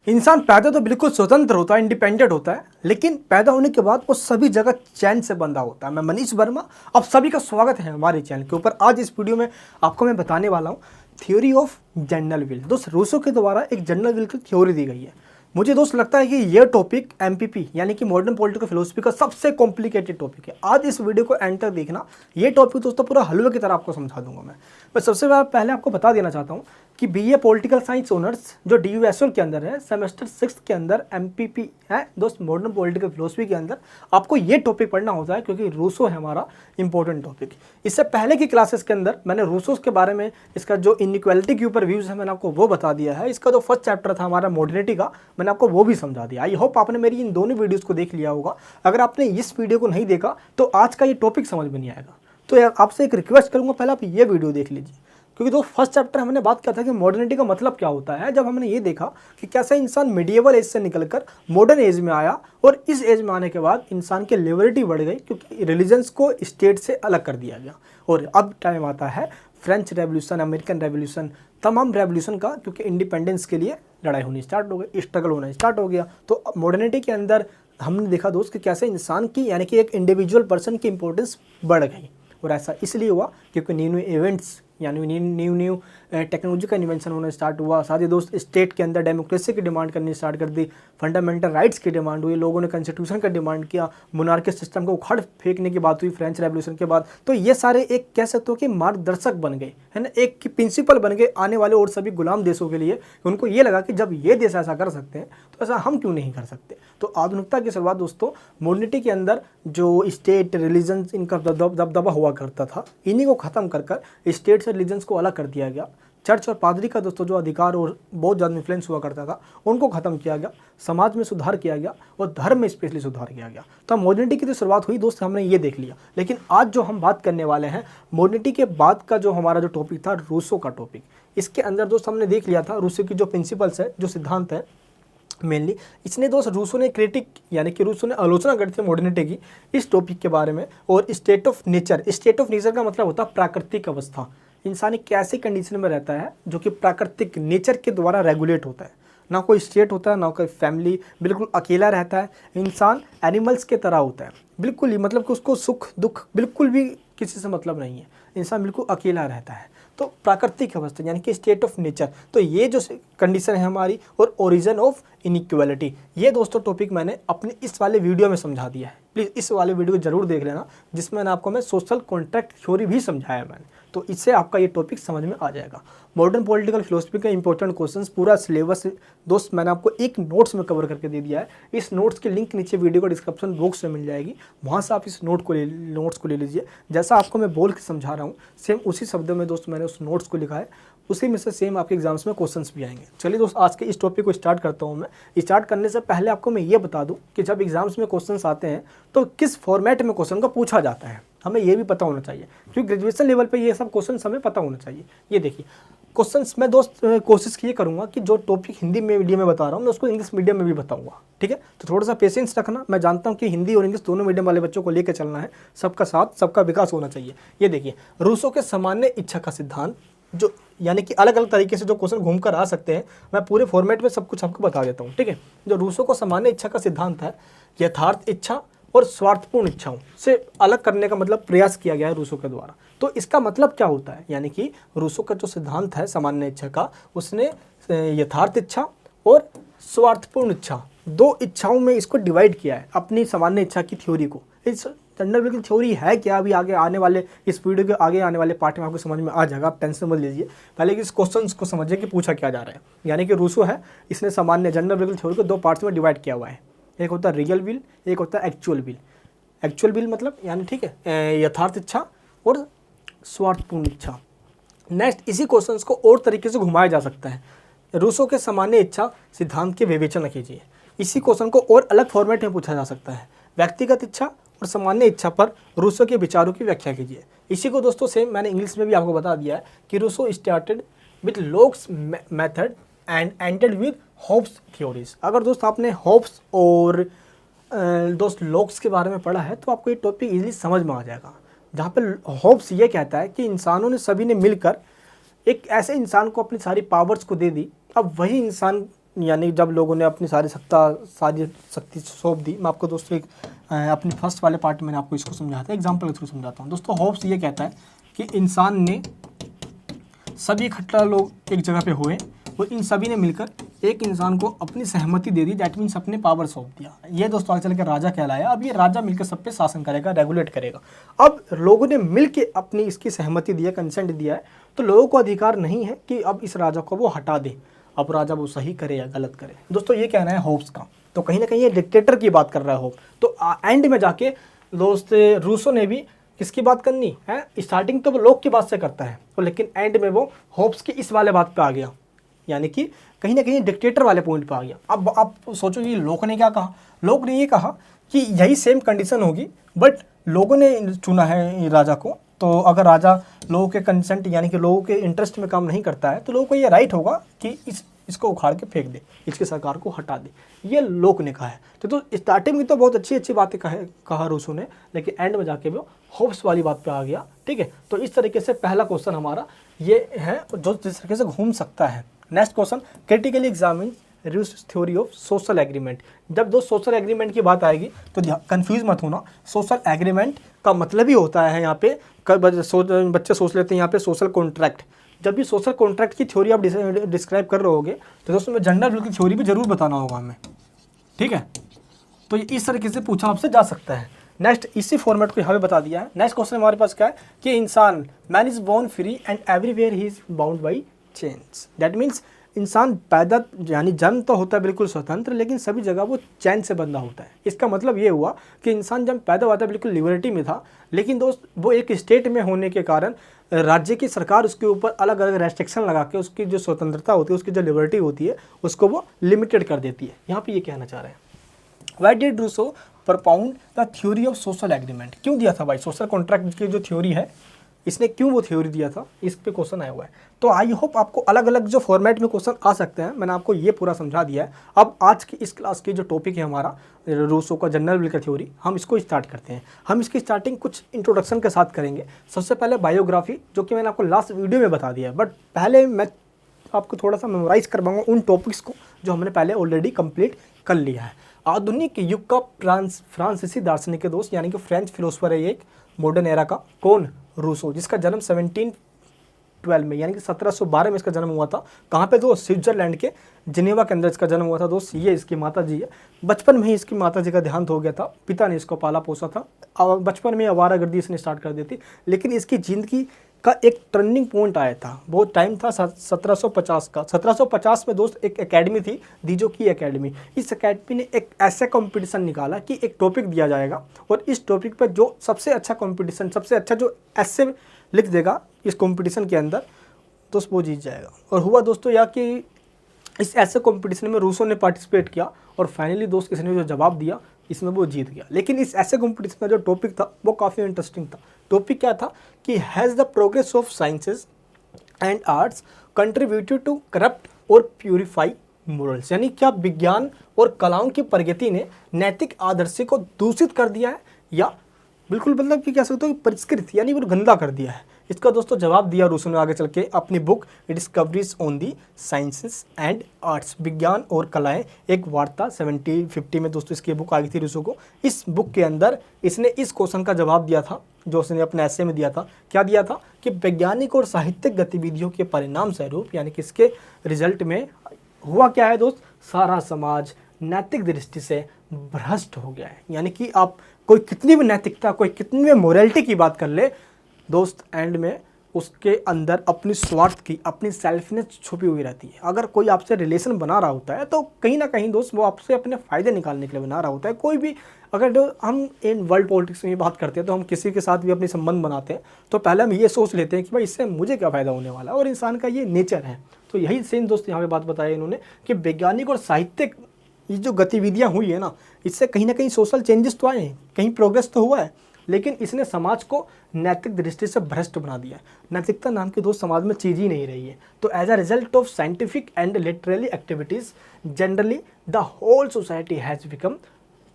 इंसान पैदा तो बिल्कुल स्वतंत्र होता है, इंडिपेंडेंट होता है, लेकिन पैदा होने के बाद वो सभी जगह चैन से बंधा होता है। मैं मनीष वर्मा, आप सभी का स्वागत है हमारे चैनल के ऊपर। आज इस वीडियो में आपको मैं बताने वाला हूँ थ्योरी ऑफ जनरल विल। दोस्त, रूसो के द्वारा एक जनरल विल की थ्योरी दी गई है। मुझे दोस्त लगता है कि ये टॉपिक एमपीपी यानी कि मॉडर्न पॉलिटिकल फिलोसफी का सबसे कॉम्प्लिकेटेड टॉपिक है। आज इस वीडियो को एंड तक देखना। ये टॉपिक दोस्तों पूरा हलवे की तरह आपको समझा दूंगा मैं सबसे पहले आपको बता देना चाहता हूँ कि बीए पॉलिटिकल साइंस ऑनर्स जो DUSOL के अंदर है, सेमेस्टर 6 के अंदर एमपीपी है दोस्त, मॉडर्न पॉलिटिकल फिलोसफी के अंदर आपको ये टॉपिक पढ़ना होता है क्योंकि रूसो है हमारा इंपॉर्टेंट टॉपिक। इससे पहले की क्लासेस के अंदर मैंने रूसो के बारे में, इसका जो इनइक्वालिटी के ऊपर व्यूज़ है मैंने आपको वो बता दिया है। इसका जो फर्स्ट चैप्टर था हमारा मॉडर्निटी का, मैंने आपको वो भी समझा दिया। आई होप आपने मेरी इन दोनों वीडियोज़ को देख लिया होगा। अगर आपने इस वीडियो को नहीं देखा तो आज का ये टॉपिक समझ में नहीं आएगा। तो यार आपसे एक रिक्वेस्ट करूँगा, पहले आप ये वीडियो देख लीजिए, क्योंकि तो फर्स्ट चैप्टर हमने बात किया था कि मॉडर्निटी का मतलब क्या होता है। जब हमने ये देखा कि कैसे इंसान मिडिएवल एज से निकलकर मॉडर्न एज में आया और इस एज में आने के बाद इंसान की लिबर्टी बढ़ गई क्योंकि रिलीजन्स को स्टेट से अलग कर दिया गया। और अब टाइम आता है फ्रेंच रेवोल्यूशन, अमेरिकन रेवोल्यूशन, तमाम रेवोल्यूशन का, क्योंकि इंडिपेंडेंस के लिए लड़ाई होनी स्टार्ट हो गई, स्ट्रगल होना स्टार्ट हो गया। तो मॉडर्निटी के अंदर हमने देखा दोस्त कि कैसे इंसान की यानी कि एक इंडिविजुअल पर्सन की इंपॉर्टेंस बढ़ गई। और ऐसा इसलिए हुआ क्योंकि न्यू न्यू इवेंट्स यानी न्यू टेक्नोलॉजी का इन्वेंशन होना स्टार्ट हुआ। साथ ही दोस्त स्टेट के अंदर डेमोक्रेसी की डिमांड करनी स्टार्ट कर दी, फंडामेंटल राइट्स की डिमांड हुई, लोगों ने कॉन्स्टिट्यूशन का डिमांड किया, मोनार्की सिस्टम को उखाड़ फेंकने की बात हुई फ्रेंच रेवोल्यूशन के बाद। तो ये सारे एक कह सकते हो कि मार्गदर्शक बन गए, है ना, एक प्रिंसिपल बन गए आने वाले और सभी गुलाम देशों के लिए। उनको ये लगा कि जब ये देश ऐसा कर सकते हैं तो ऐसा हम क्यों नहीं कर सकते। तो आधुनिकता की शुरुआत दोस्तों मॉडर्निटी के अंदर जो स्टेट रिलीजन इनका दबदबा हुआ करता था, इन्हीं को ख़त्म कर स्टेट से रिलीजन्स को अलग कर दिया गया। चर्च और पादरी का दोस्तों जो अधिकार और बहुत ज़्यादा इन्फ्लुएंस हुआ करता था उनको ख़त्म किया गया, समाज में सुधार किया गया और धर्म में स्पेशली सुधार किया गया। तो मॉडर्निटी की जो शुरुआत हुई दोस्त हमने ये देख लिया। लेकिन आज जो हम बात करने वाले हैं मॉडर्निटी के बाद का जो हमारा जो टॉपिक था रूसो का टॉपिक, इसके अंदर दोस्त हमने देख लिया था रूसो की जो प्रिंसिपल्स है, जो सिद्धांत है मेनली। इसने दोस्त रूसो ने क्रिटिक यानी कि रूसो ने आलोचना करी थी मॉडर्निटी की इस टॉपिक के बारे में। और स्टेट ऑफ नेचर का मतलब होता है प्राकृतिक अवस्था। इंसान एक ऐसी कंडीशन में रहता है जो कि प्राकृतिक नेचर के द्वारा रेगुलेट होता है, ना कोई स्टेट होता है ना कोई फैमिली, बिल्कुल अकेला रहता है। इंसान एनिमल्स के तरह होता है बिल्कुल ही, मतलब कि उसको सुख दुख बिल्कुल भी किसी से मतलब नहीं है, इंसान बिल्कुल अकेला रहता है। तो प्राकृतिक अवस्था यानी कि स्टेट ऑफ नेचर, तो ये जो कंडीशन है हमारी, और ओरिजिन ऑफ इनइक्वालिटी, ये दोस्तों टॉपिक मैंने अपने इस वाले वीडियो में समझा दिया है। प्लीज़ इस वाले वीडियो को जरूर देख लेना, जिसमें आपको मैं सोशल कॉन्ट्रैक्ट थ्योरी भी समझाया मैंने। तो इससे आपका ये टॉपिक समझ में आ जाएगा। मॉडर्न पॉलिटिकल फिलोसफी का इंपॉर्टेंट क्वेश्चंस पूरा सिलेबस दोस्त मैंने आपको एक नोट्स में कवर करके दे दिया है। इस नोट्स की लिंक नीचे वीडियो का डिस्क्रिप्शन बॉक्स में मिल जाएगी, वहाँ से आप इस नोट्स को ले लीजिए। जैसा आपको मैं बोल के समझा रहा हूँ सेम उसी शब्दों में दोस्त मैंने उस नोट्स को लिखा है, उसी में से सेम आपके एग्जाम्स में क्वेश्चंस भी आएंगे। चलिए दोस्त आज के इस टॉपिक को स्टार्ट करता हूँ मैं। स्टार्ट करने से पहले आपको मैं ये बता दूँ कि जब एग्जाम्स में क्वेश्चंस आते हैं तो किस फॉर्मेट में क्वेश्चन को पूछा जाता है, हमें ये भी पता होना चाहिए, क्योंकि ग्रेजुएशन लेवल पे ये सब क्वेश्चन हमें पता होना चाहिए। ये देखिए क्वेश्चंस मैं दोस्त कोशिश ये करूँगा कि जो टॉपिक हिंदी में मीडियम में बता रहा हूँ मैं उसको इंग्लिश मीडियम में भी बताऊँगा, ठीक है। तो थोड़ा सा पेशेंस रखना। मैं जानता हूँ कि हिंदी और इंग्लिश दोनों मीडियम वाले बच्चों को लेकर चलना है, सबका साथ सबका विकास होना चाहिए। ये देखिए रूसो के सामान्य इच्छा का सिद्धांत, जो यानी कि अलग अलग तरीके से जो क्वेश्चन घूम कर आ सकते हैं, मैं पूरे फॉर्मेट में सब कुछ आपको बता देता हूँ, ठीक है। जो रूसो को सामान्य इच्छा का सिद्धांत है, यथार्थ इच्छा और स्वार्थपूर्ण इच्छाओं से अलग करने का मतलब प्रयास किया गया है रूसो के द्वारा। तो इसका मतलब क्या होता है, यानी कि रूसो का जो सिद्धांत है सामान्य इच्छा का, उसने यथार्थ इच्छा और स्वार्थपूर्ण इच्छा दो इच्छाओं में इसको डिवाइड किया है अपनी सामान्य इच्छा की थ्योरी को। इस जनरल विल की थ्योरी है क्या, अभी आगे आने वाले इस वीडियो के आगे आने वाले पार्ट में आपको समझ में आ जाएगा, आप टेंशन मत लीजिए। पहले इस क्वेश्चन को समझिए कि पूछा क्या जा रहा है। यानी कि रूसो है, इसने सामान्य जनरल विल थ्योरी को दो पार्ट्स में डिवाइड किया हुआ है। एक होता है रियल विल, एक होता है एक्चुअल विल। एक्चुअल विल मतलब यानी ठीक है यथार्थ इच्छा और स्वार्थपूर्ण इच्छा। नेक्स्ट इसी क्वेश्चंस को और तरीके से घुमाया जा सकता है। रूसो के सामान्य इच्छा सिद्धांत के विवेचना कीजिए। इसी क्वेश्चन को और अलग फॉर्मेट में पूछा जा सकता है। व्यक्तिगत इच्छा और सामान्य इच्छा पर रूसो के विचारों की व्याख्या कीजिए। इसी को दोस्तों सेम मैंने इंग्लिश में भी आपको बता दिया है कि Rousseau started with Locke's method and ended with Hobbes theories. अगर दोस्त आपने होब्स और दोस्त लोक्स के बारे में पढ़ा है तो आपको ये टॉपिक इजीली समझ में आ जाएगा। जहाँ पे होब्स ये कहता है कि इंसानों ने सभी ने मिलकर एक ऐसे इंसान को अपनी सारी पावर्स को दे दी, अब वही इंसान यानी जब लोगों ने अपनी सारी शक्ति सौंप दी। मैं आपको दोस्तों एक अपनी फर्स्ट वाले पार्ट में मैंने आपको इसको समझाया था, एग्जाम्पल के थ्रू समझाता हूँ। दोस्तों होब्स ये कहता है कि इंसान ने सभी इकट्ठा लोग एक जगह पे हुए और इन सभी ने मिलकर एक इंसान को अपनी सहमति दे दी, दैट मीन्स अपने पावर सौंप दिया। ये दोस्तों आगे चल के राजा कहलाया। अब ये राजा मिलकर सब पे शासन करेगा, रेगुलेट करेगा। अब लोगों ने मिलके अपनी इसकी सहमति दिया, कंसेंट दिया है, तो लोगों को अधिकार नहीं है कि अब इस राजा को वो हटा दे, अब राजा वो सही करे या गलत करे। दोस्तों ये कहना है होब्स का। तो कहीं ना कहीं ये डिक्टेटर की बात कर रहा है होब्स। तो एंड में जाके दोस्त रूसो ने भी किसकी बात करनी है, स्टार्टिंग तो वो लोग की बात से करता है, तो लेकिन एंड में वो होब्स की इस वाले बात पे आ गया, यानी कि कहीं ना कहीं डिक्टेटर वाले पॉइंट पे आ गया। अब आप सोचो कि लोग ने क्या कहा, लोग ने ये कहा कि यही सेम कंडीशन होगी, बट लोगों ने चुना है राजा को, तो अगर राजा लोगों के कंसेंट यानी कि लोगों के इंटरेस्ट में काम नहीं करता है, तो लोगों को ये राइट होगा कि इसको उखाड़ के फेंक दे, इसकी सरकार को हटा दे। ये लोग ने कहा है। तो स्टार्टिंग में तो बहुत अच्छी बातें कहा रूसो ने, लेकिन एंड में जाके वो होप्स वाली बात पे आ गया। ठीक है, तो इस तरीके से पहला क्वेश्चन हमारा ये है जो जिस तरीके से घूम सकता है। नेक्स्ट क्वेश्चन, क्रिटिकली एग्जामिन रूस थ्योरी ऑफ सोशल एग्रीमेंट। जब दो सोशल एग्रीमेंट की बात आएगी तो कंफ्यूज मत होना, सोशल एग्रीमेंट का मतलब ही होता है यहाँ पे, बच्चे सोच लेते हैं यहाँ पे सोशल कॉन्ट्रैक्ट। जब भी सोशल कॉन्ट्रैक्ट की थ्योरी आप डिस्क्राइब कर रहे होगे तो दोस्तों में जनरल रूल की थ्योरी भी जरूर बताना होगा हमें। ठीक है, तो ये इस तरीके से पूछा आपसे जा सकता है। नेक्स्ट इसी फॉर्मेट को यहाँ पे बता दिया है। नेक्स्ट क्वेश्चन हमारे पास क्या है कि इंसान, man is born free and everywhere he is bound by chains. That means इंसान पैदा यानी जन्म तो होता है बिल्कुल स्वतंत्र, लेकिन सभी जगह वो चैन से बंधा होता है। इसका मतलब ये हुआ कि इंसान जब पैदा हुआ था बिल्कुल लिबर्टी में था, लेकिन दोस्त वो एक स्टेट में होने के कारण राज्य की सरकार उसके ऊपर अलग अलग रेस्ट्रिक्शन लगा के उसकी जो स्वतंत्रता होती है, उसकी जो लिबर्टी होती है, उसको वो लिमिटेड कर देती है। यहाँ पे ये कहना चाह रहे हैं। Why did Rousseau propound the theory of social agreement. क्यों दिया था भाई सोशल कॉन्ट्रैक्ट की जो थ्योरी है, इसने क्यों वो थ्योरी दिया था, इस पे क्वेश्चन आया हुआ है। तो आई होप आपको अलग अलग जो फॉर्मेट में क्वेश्चन आ सकते हैं, मैंने आपको ये पूरा समझा दिया है। अब आज की इस क्लास की जो टॉपिक है हमारा रूसो का जनरल विल का थ्योरी, हम इसको स्टार्ट करते हैं। हम इसकी स्टार्टिंग कुछ इंट्रोडक्शन के साथ करेंगे। सबसे पहले बायोग्राफी, जो कि मैंने आपको लास्ट वीडियो में बता दिया है, बट पहले मैं आपको थोड़ा सा मेमोराइज करवाऊंगा उन टॉपिक्स को जो हमने पहले ऑलरेडी कंप्लीट कर लिया है। आधुनिक युग का फ्रांसीसी दार्शनिक के दोस्त, यानी कि फ्रेंच फिलोसफर है ये एक मॉडर्न एरा का, कौन, रूसो, जिसका जन्म 1712 में यानी कि 1712 में इसका जन्म हुआ था। कहाँ पे दोस्त, स्विट्जरलैंड के जिनेवा के अंदर इसका जन्म हुआ था दोस्त। ये इसकी माता जी है। बचपन में ही इसकी माता जी का देहांत हो गया था, पिता ने इसको पाला पोसा था। बचपन में आवारागर्दी इसने स्टार्ट कर दी थी, लेकिन इसकी ज़िंदगी का एक टर्निंग पॉइंट आया था। वो टाइम था 1750 का। 1750 में दोस्त एक एकेडमी थी, दीजो की एकेडमी। इस एकेडमी ने एक ऐसा कंपटीशन निकाला कि एक टॉपिक दिया जाएगा और इस टॉपिक पर जो सबसे अच्छा कंपटीशन, सबसे अच्छा जो ऐसे लिख देगा इस कंपटीशन के अंदर, दोस्त वो जीत जाएगा। और हुआ दोस्तों यह कि इस ऐसे कंपटीशन में रूसो ने पार्टिसिपेट किया और फाइनली दोस्त इसने जो जवाब दिया इसमें वो जीत गया। लेकिन इस ऐसे कंपटीशन का जो टॉपिक था वो काफ़ी इंटरेस्टिंग था। टॉपिक क्या था कि has the progress of sciences and arts contributed to corrupt और प्यूरिफाई मोरल्स। यानी क्या विज्ञान और कलाओं की प्रगति ने नैतिक आदर्श को दूषित कर दिया है, या बिल्कुल मतलब कि कह सकते हो कि परिष्कृत यानी वो गंदा कर दिया है। इसका दोस्तों जवाब दिया रूसो ने आगे चल के अपनी book discoveries on the sciences and arts, विज्ञान और कलाएं, एक वार्ता 1750 में दोस्तों इसकी बुक आई थी रूसो को। इस बुक के अंदर इसने इस क्वेश्चन का जवाब दिया था जो उसने अपने ऐसे में दिया था। क्या दिया था कि वैज्ञानिक और साहित्यिक गतिविधियों के परिणाम स्वरूप, यानी कि इसके रिजल्ट में हुआ क्या है दोस्त, सारा समाज नैतिक दृष्टि से भ्रष्ट हो गया है। यानी कि आप कोई कितनी भी नैतिकता, कोई कितनी भी मोरालिटी की बात कर ले दोस्त, एंड में उसके अंदर अपनी स्वार्थ की, अपनी सेल्फनेस छुपी हुई रहती है। अगर कोई आपसे रिलेशन बना रहा होता है तो कहीं ना कहीं दोस्त वो आपसे अपने फ़ायदे निकालने के लिए बना रहा होता है। कोई भी अगर हम इन वर्ल्ड पॉलिटिक्स में बात करते हैं तो हम किसी के साथ भी अपने संबंध बनाते हैं तो पहले हम ये सोच लेते हैं कि भाई इससे मुझे क्या फ़ायदा होने वाला है, और इंसान का ये नेचर है। तो यही सेम दोस्त यहाँ पे बात बताई इन्होंने कि वैज्ञानिक और साहित्यिक ये जो गतिविधियाँ हुई है ना, इससे कहीं ना कहीं सोशल चेंजेस तो आए हैं, कहीं प्रोग्रेस तो हुआ है, लेकिन इसने समाज को नैतिक दृष्टि से भ्रष्ट बना दिया है। नैतिकता नाम की दोस्त समाज में चीज़ ही नहीं रही है। तो as a result of scientific and literary activities generally the whole society has become,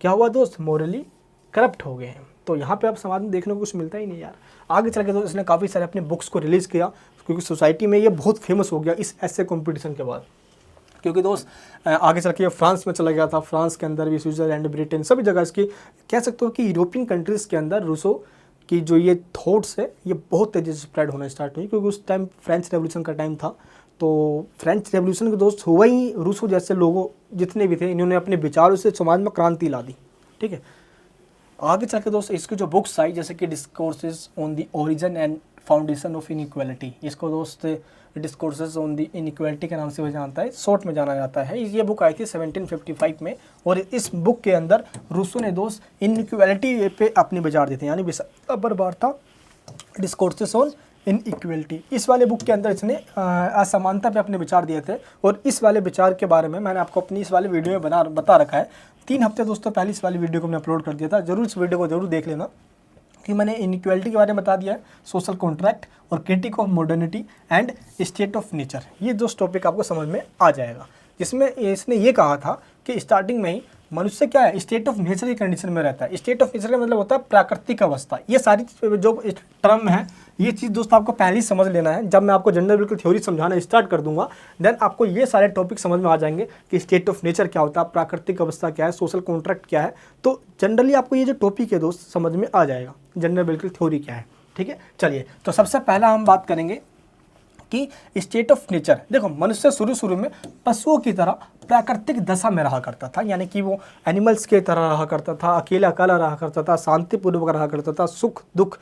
क्या हुआ दोस्त, मोरली करप्ट हो गए हैं। तो यहाँ पे अब समाज में देखने को कुछ मिलता ही नहीं यार। आगे चल के तो इसने काफ़ी सारे अपने बुक्स को रिलीज़ किया, क्योंकि सोसाइटी में ये बहुत फेमस हो गया इस ऐसे कॉम्पिटिशन के बाद। क्योंकि दोस्त आगे चल के ये फ्रांस में चला गया था, फ्रांस के अंदर भी, स्विट्जरलैंड, ब्रिटेन, सभी जगह इसकी कह सकते हो कि यूरोपियन कंट्रीज़ के अंदर रूसो की जो ये थॉट्स है ये बहुत तेज़ी से स्प्रेड होना स्टार्ट हुई, क्योंकि उस टाइम फ्रेंच रेवोल्यूशन का टाइम था। तो फ्रेंच रेवोल्यूशन के दोस्त हुआ ही रूसो जैसे लोगों जितने भी थे, इन्होंने अपने विचारों से समाज में क्रांति ला दी। ठीक है, आगे चल के दोस्त इसकी जो बुक्स आई जैसे कि discourses on the origin and foundation of inequality, इसको दोस्त डिस्कोर्सेज ऑन द इनइक्वालिटी के नाम से जानता है, शॉर्ट में जाना जाता है। ये बुक आई थी 1755 में, और इस बुक के अंदर रूसो ने दोस्त इनइक्वालिटी पे अपने विचार देते हैं, यानी विषय वार्ता डिस्कोर्सेज ऑन इनइक्वालिटी। इस वाले बुक के अंदर इसने असमानता पे अपने विचार दिए थे, और इस वाले विचार के बारे में मैंने आपको अपनी इस वाले वीडियो में बता रखा है। 3 हफ्ते दोस्तों पहले इस वाली वीडियो को मैंने अपलोड कर दिया था, जरूर इस वीडियो को जरूर देख लेना, कि मैंने इनइक्वालिटी के बारे में बता दिया है, सोशल कॉन्ट्रैक्ट और critic of modernity and state of nature. ये जो टॉपिक आपको समझ में आ जाएगा, जिसमें इसने ये कहा था कि स्टार्टिंग में ही मनुष्य क्या है, स्टेट ऑफ नेचर की कंडीशन में रहता है। स्टेट ऑफ नेचर का मतलब होता है प्राकृतिक अवस्था। ये सारी जो टर्म है, ये चीज़ दोस्तों आपको पहले ही समझ लेना है। जब मैं आपको जेंडर बिल्कुल थ्योरी समझाना स्टार्ट कर दूंगा, देन आपको ये सारे टॉपिक समझ में आ जाएंगे कि स्टेट ऑफ नेचर क्या होता है, प्राकृतिक अवस्था क्या है, सोशल कॉन्ट्रैक्ट क्या है। तो जनरली आपको ये जो टॉपिक है दोस्त समझ में आ जाएगा, जेंडर बिल्कुल थ्योरी क्या है। ठीक है, चलिए तो सबसे पहला हम बात करेंगे कि स्टेट ऑफ नेचर। देखो, मनुष्य शुरू में पशुओं की तरह प्राकृतिक दशा में रहा करता था, यानी कि वो एनिमल्स की तरह रहा करता था, अकेला रहा करता था, शांतिपूर्वक रहा करता था, सुख दुख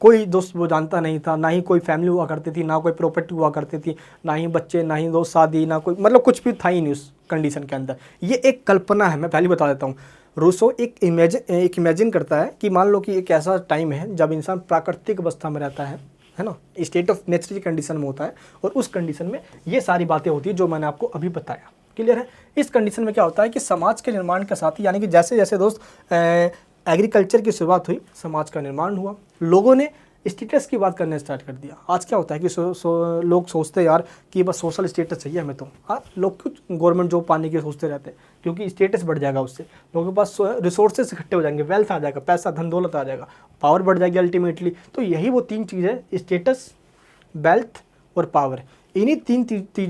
कोई दोस्त वो जानता नहीं था, ना ही कोई फैमिली हुआ करती थी, ना कोई प्रॉपर्टी हुआ करती थी, ना ही बच्चे, ना ही दोस्त शादी, ना कोई मतलब कुछ भी था ही नहीं उस कंडीशन के अंदर। ये एक कल्पना है, मैं पहले बता देता हूँ। रूसो एक इमेजिन करता है कि मान लो कि एक ऐसा टाइम है जब इंसान प्राकृतिक अवस्था में रहता है ना, स्टेट ऑफ नेचर की कंडीशन में होता है, और उस कंडीशन में ये सारी बातें होती है जो मैंने आपको अभी बताया। क्लियर है? इस कंडीशन में क्या होता है कि समाज के निर्माण के साथ ही, यानी कि जैसे जैसे दोस्त एग्रीकल्चर की शुरुआत हुई, समाज का निर्माण हुआ, लोगों ने स्टेटस की बात करना स्टार्ट कर दिया। आज क्या होता है कि लोग सोचते हैं यार कि बस सोशल स्टेटस चाहिए हमें, तो लोग कुछ गवर्नमेंट जॉब पाने के सोचते रहते हैं, क्योंकि स्टेटस बढ़ जाएगा, उससे लोगों के पास रिसोर्सेज इकट्ठे हो जाएंगे, वेल्थ आ जाएगा, पैसा धन दौलत आ जाएगा, पावर बढ़ जाएगी अल्टीमेटली। तो यही वो 3 चीज़ें, स्टेटस, वेल्थ और पावर। इन्हीं 3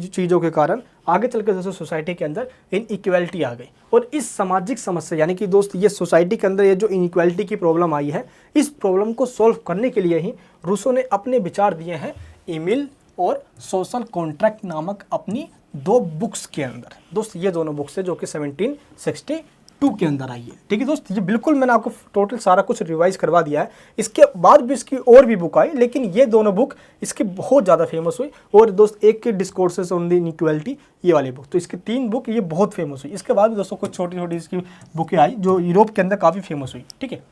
चीज़ों के कारण आगे चल के दोस्तों सोसाइटी के अंदर इनइक्वालिटी आ गई। और इस सामाजिक समस्या, यानी कि दोस्त ये सोसाइटी के अंदर ये जो इनइक्वालिटी की प्रॉब्लम आई है, इस प्रॉब्लम को सॉल्व करने के लिए ही रूसो ने अपने विचार दिए हैं एमिल और सोशल कॉन्ट्रैक्ट नामक अपनी 2 बुक्स के अंदर। दोस्त ये दोनों बुक्स है जो कि 1762 के अंदर आई है। ठीक है दोस्त, ये बिल्कुल मैंने आपको टोटल सारा कुछ रिवाइज करवा दिया है। इसके बाद भी इसकी और भी बुक आई, लेकिन ये दोनों बुक इसकी बहुत ज़्यादा फेमस हुई। और दोस्त एक के डिस्कोर्सेस ऑन द इनइक्वालिटी, ये वाली बुक, तो इसकी 3 बुक ये बहुत फेमस हुई। इसके बाद भी दोस्तों कुछ छोटी छोटी इसकी बुकें आई जो यूरोप के अंदर काफ़ी फेमस हुई। ठीक है,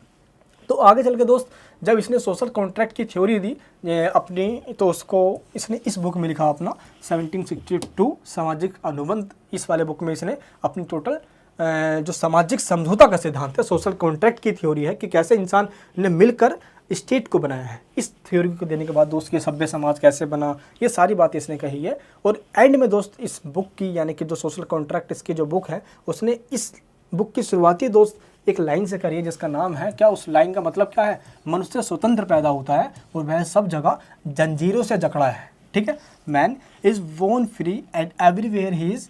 तो आगे चल के दोस्त जब इसने सोशल कॉन्ट्रैक्ट की थ्योरी दी अपनी, तो उसको इसने इस बुक में लिखा अपना 1762 सामाजिक अनुबंध। इस वाले बुक में इसने अपनी टोटल जो सामाजिक समझौता का सिद्धांत है, सोशल कॉन्ट्रैक्ट की थ्योरी है कि कैसे इंसान ने मिलकर स्टेट को बनाया है। इस थ्योरी को देने के बाद दोस्त ये सभ्य समाज कैसे बना, ये सारी बातें इसने कही है। और एंड में दोस्त इस बुक की, यानी कि जो सोशल कॉन्ट्रैक्ट इसकी जो बुक है, उसने इस बुक की शुरुआती दोस्त एक लाइन से करी है जिसका नाम है क्या, उस लाइन का मतलब क्या है, मनुष्य स्वतंत्र पैदा होता है और वह सब जगह जंजीरों से जकड़ा है। ठीक है, man is born free and everywhere he is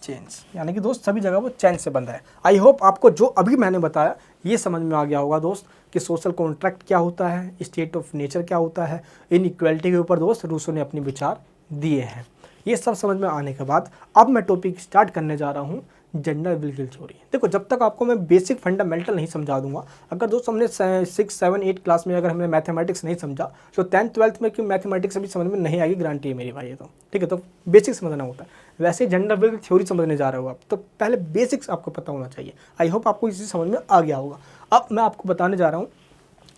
change, यानी कि दोस्त सभी जगह वो चैन से बंधा है। आई होप आपको जो अभी मैंने बताया ये समझ में आ गया होगा दोस्त कि सोशल कॉन्ट्रैक्ट क्या होता है, स्टेट ऑफ नेचर क्या होता है, इनइक्वालिटी के ऊपर दोस्त रूसो ने अपने विचार दिए हैं। ये सब समझ में आने के बाद अब मैं टॉपिक स्टार्ट करने जा रहा हूँ जेंडर बिल्कुल थ्योरी। देखो, जब तक आपको मैं बेसिक फंडामेंटल नहीं समझा दूंगा, अगर दोस्त हमने 6, 7, 8 क्लास में अगर हमने मैथमेटिक्स नहीं समझा, तो 10th 12th में क्यों मैथमेटिक्स अभी समझ में नहीं आएगी, गारंटी है मेरी भाई। तो ठीक है, तो बेसिक समझना होता है। वैसे जेंडर बिल्कुल थ्योरी समझने जा रहे हो आप, तो पहले बेसिक्स आपको पता होना चाहिए। आई होप आपको इसी समझ में आ गया होगा। अब मैं आपको बताने जा रहा हूँ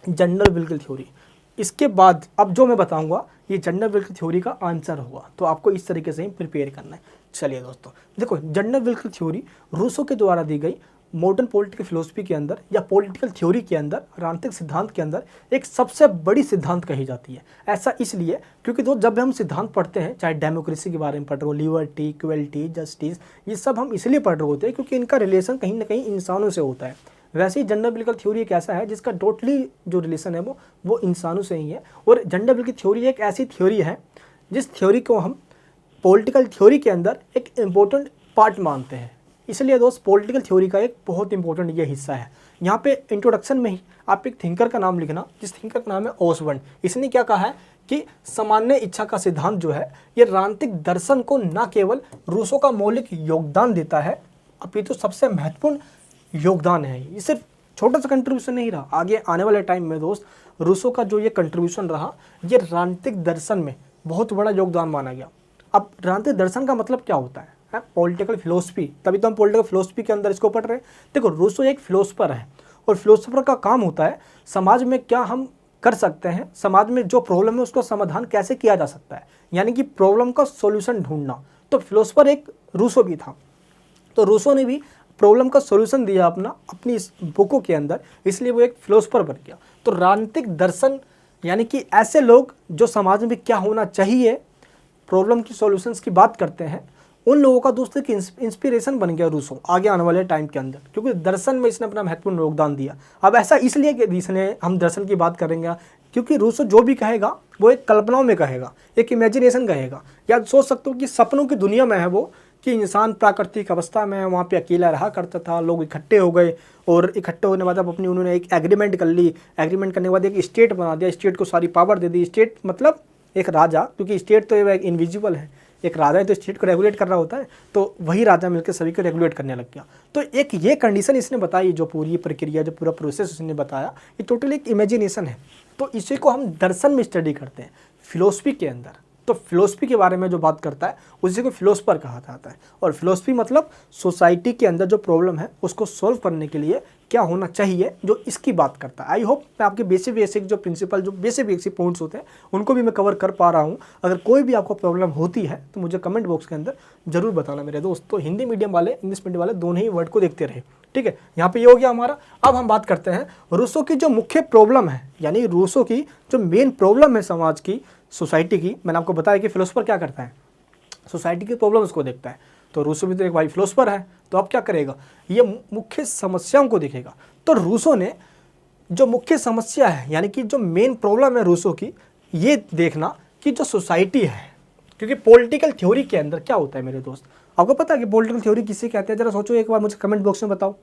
जेंडर बिल्कुल थ्योरी। इसके बाद अब जो मैं बताऊँगा ये जेंडर बिल्कुल थ्योरी का आंसर होगा, तो आपको इस तरीके से ही प्रिपेयर करना है। चलिए दोस्तों, देखो, जेंडर बिल्कुल थ्योरी रूसो के द्वारा दी गई मॉडर्न पॉलिटिकल फिलोसफी के अंदर या पॉलिटिकल थ्योरी के अंदर, राजनीतिक सिद्धांत के अंदर एक सबसे बड़ी सिद्धांत कही जाती है। ऐसा इसलिए क्योंकि दोस्त जब हम सिद्धांत पढ़ते हैं, चाहे डेमोक्रेसी के बारे में पढ़ रहे हो, लिबर्टी, इक्वलिटी, जस्टिस, ये सब हम इसलिए पढ़ रहे होते हैं क्योंकि इनका रिलेशन कहीं ना कहीं इंसानों से होता है। वैसे ही जेंडर बिल्कुल थ्योरी एक ऐसा है जिसका टोटली जो रिलेशन है वो इंसानों से ही है। और जेंडर बिल्कुल थ्योरी एक ऐसी थ्योरी है जिस थ्योरी को हम पॉलिटिकल थ्योरी के अंदर एक इम्पोर्टेंट पार्ट मानते हैं। इसलिए दोस्त पॉलिटिकल थ्योरी का एक बहुत इंपॉर्टेंट ये हिस्सा है। यहाँ पे इंट्रोडक्शन में ही आप एक थिंकर का नाम लिखना, जिस थिंकर का नाम है ओसबर्न। इसने क्या कहा है कि सामान्य इच्छा का सिद्धांत जो है ये राजनीतिक दर्शन को न केवल रूसो का मौलिक योगदान देता है, अपितु सबसे महत्वपूर्ण योगदान है। ये सिर्फ छोटा सा कंट्रीब्यूशन नहीं रहा, आगे आने वाले टाइम में दोस्त रूसो का जो ये कंट्रीब्यूशन रहा ये राजनीतिक दर्शन में बहुत बड़ा योगदान माना गया। अब राजनीतिक दर्शन का मतलब क्या होता है? पॉलिटिकल फिलोसफी, तभी तो हम पॉलिटिकल फिलोसफी के अंदर इसको पढ़ रहे हैं। देखो रूसो एक फिलोसफर है और फिलोसफर का काम होता है समाज में क्या हम कर सकते हैं, समाज में जो प्रॉब्लम है उसको समाधान कैसे किया जा सकता है, यानी कि प्रॉब्लम का सॉल्यूशन ढूंढना। तो फिलोसफर एक रूसो भी था, तो रूसो ने भी प्रॉब्लम का सॉल्यूशन दिया अपनी इस बुकों के अंदर, इसलिए वो एक फिलोसफर बन गया। तो राजनीतिक दर्शन यानी कि ऐसे लोग जो समाज में क्या होना चाहिए, प्रॉब्लम की सॉल्यूशंस की बात करते हैं, उन लोगों का दोस्तों की इंस्पिरेशन बन गया रूसो आगे आने वाले टाइम के अंदर, क्योंकि दर्शन में इसने अपना महत्वपूर्ण योगदान दिया। अब ऐसा इसलिए कि इसने हम दर्शन की बात करेंगे क्योंकि रूसो जो भी कहेगा वो एक कल्पनाओं में कहेगा, एक इमेजिनेशन कहेगा, या सोच सकते हो कि सपनों की दुनिया में है वो, कि इंसान प्राकृतिक अवस्था में वहाँ पे अकेला रहा करता था, लोग इकट्ठे हो गए और इकट्ठे होने के बाद अब उन्होंने एक एग्रीमेंट कर ली, एग्रीमेंट करने के बाद एक स्टेट बना दिया, स्टेट को सारी पावर दे दी। स्टेट मतलब एक राजा, क्योंकि स्टेट तो एक इनविजिबल है, एक राजा है तो स्टेट को रेगुलेट कर रहा होता है, तो वही राजा मिलकर सभी को रेगुलेट करने लग गया। तो एक ये कंडीशन इसने बताई, जो पूरी प्रक्रिया, जो पूरा प्रोसेस उसने बताया, ये टोटली एक इमेजिनेशन है। तो इसी को हम दर्शन में स्टडी करते हैं फिलोसफी के अंदर। तो फिलोसफी के बारे में जो बात करता है उसी को फिलोसफर कहा जाता है। और फिलोसफी मतलब सोसाइटी के अंदर जो प्रॉब्लम है उसको सॉल्व करने के लिए क्या होना चाहिए, जो इसकी बात करता है। आई होप मैं आपके बेसिक जो प्रिंसिपल, जो बेसिक पॉइंट्स होते हैं उनको भी मैं कवर कर पा रहा हूँ। अगर कोई भी आपको प्रॉब्लम होती है तो मुझे कमेंट बॉक्स के अंदर जरूर बताना मेरे दोस्त। तो हिंदी मीडियम वाले, इंग्लिश मीडियम वाले दोनों ही वर्ड को देखते रहे, ठीक है। यहाँ पे ये हो गया हमारा। अब हम बात करते हैं रूसो की जो मुख्य प्रॉब्लम है, यानी रूसो की जो मेन प्रॉब्लम है समाज की, सोसाइटी की। मैंने आपको बताया कि फिलोसफर क्या करता है, सोसाइटी की प्रॉब्लम्स को देखता है। तो रूसो भी तो एक भाई फिलोसफर है, तो अब क्या करेगा, ये मुख्य समस्याओं को देखेगा। तो रूसो ने जो मुख्य समस्या है, यानी कि जो मेन प्रॉब्लम है रूसो की, ये देखना कि जो सोसाइटी है, क्योंकि पॉलिटिकल थ्योरी के अंदर क्या होता है मेरे दोस्त, आपको पता है कि पॉलिटिकल थ्योरी किसे कहते हैं? जरा सोचो एक बार, मुझे कमेंट बॉक्स में बताओ